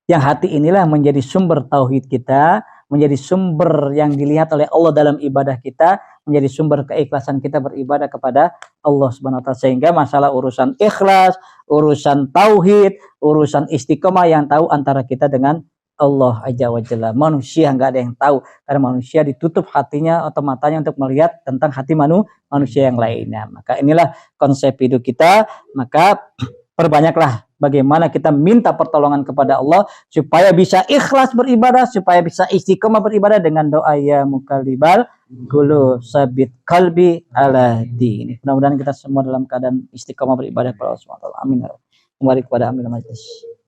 Yang hati inilah menjadi sumber tauhid kita, menjadi sumber yang dilihat oleh Allah dalam ibadah kita, menjadi sumber keikhlasan kita beribadah kepada Allah Subhanahu wa taala. Sehingga masalah urusan ikhlas, urusan tauhid, urusan istiqomah yang tahu antara kita dengan Allah Azza wa Jalla. Manusia nggak ada yang tahu karena manusia ditutup hatinya atau matanya untuk melihat tentang hati manusia yang lainnya. Maka inilah konsep hidup kita. Maka perbanyaklah bagaimana kita minta pertolongan kepada Allah supaya bisa ikhlas beribadah, supaya bisa istiqomah beribadah dengan doa ya mukallibal qulub sabit qalbi ala din. Mudah-mudahan kita semua dalam keadaan istiqomah beribadah kepada Allah Subhanahu wa taala. Amin. Kembali kepada Amil Majlis.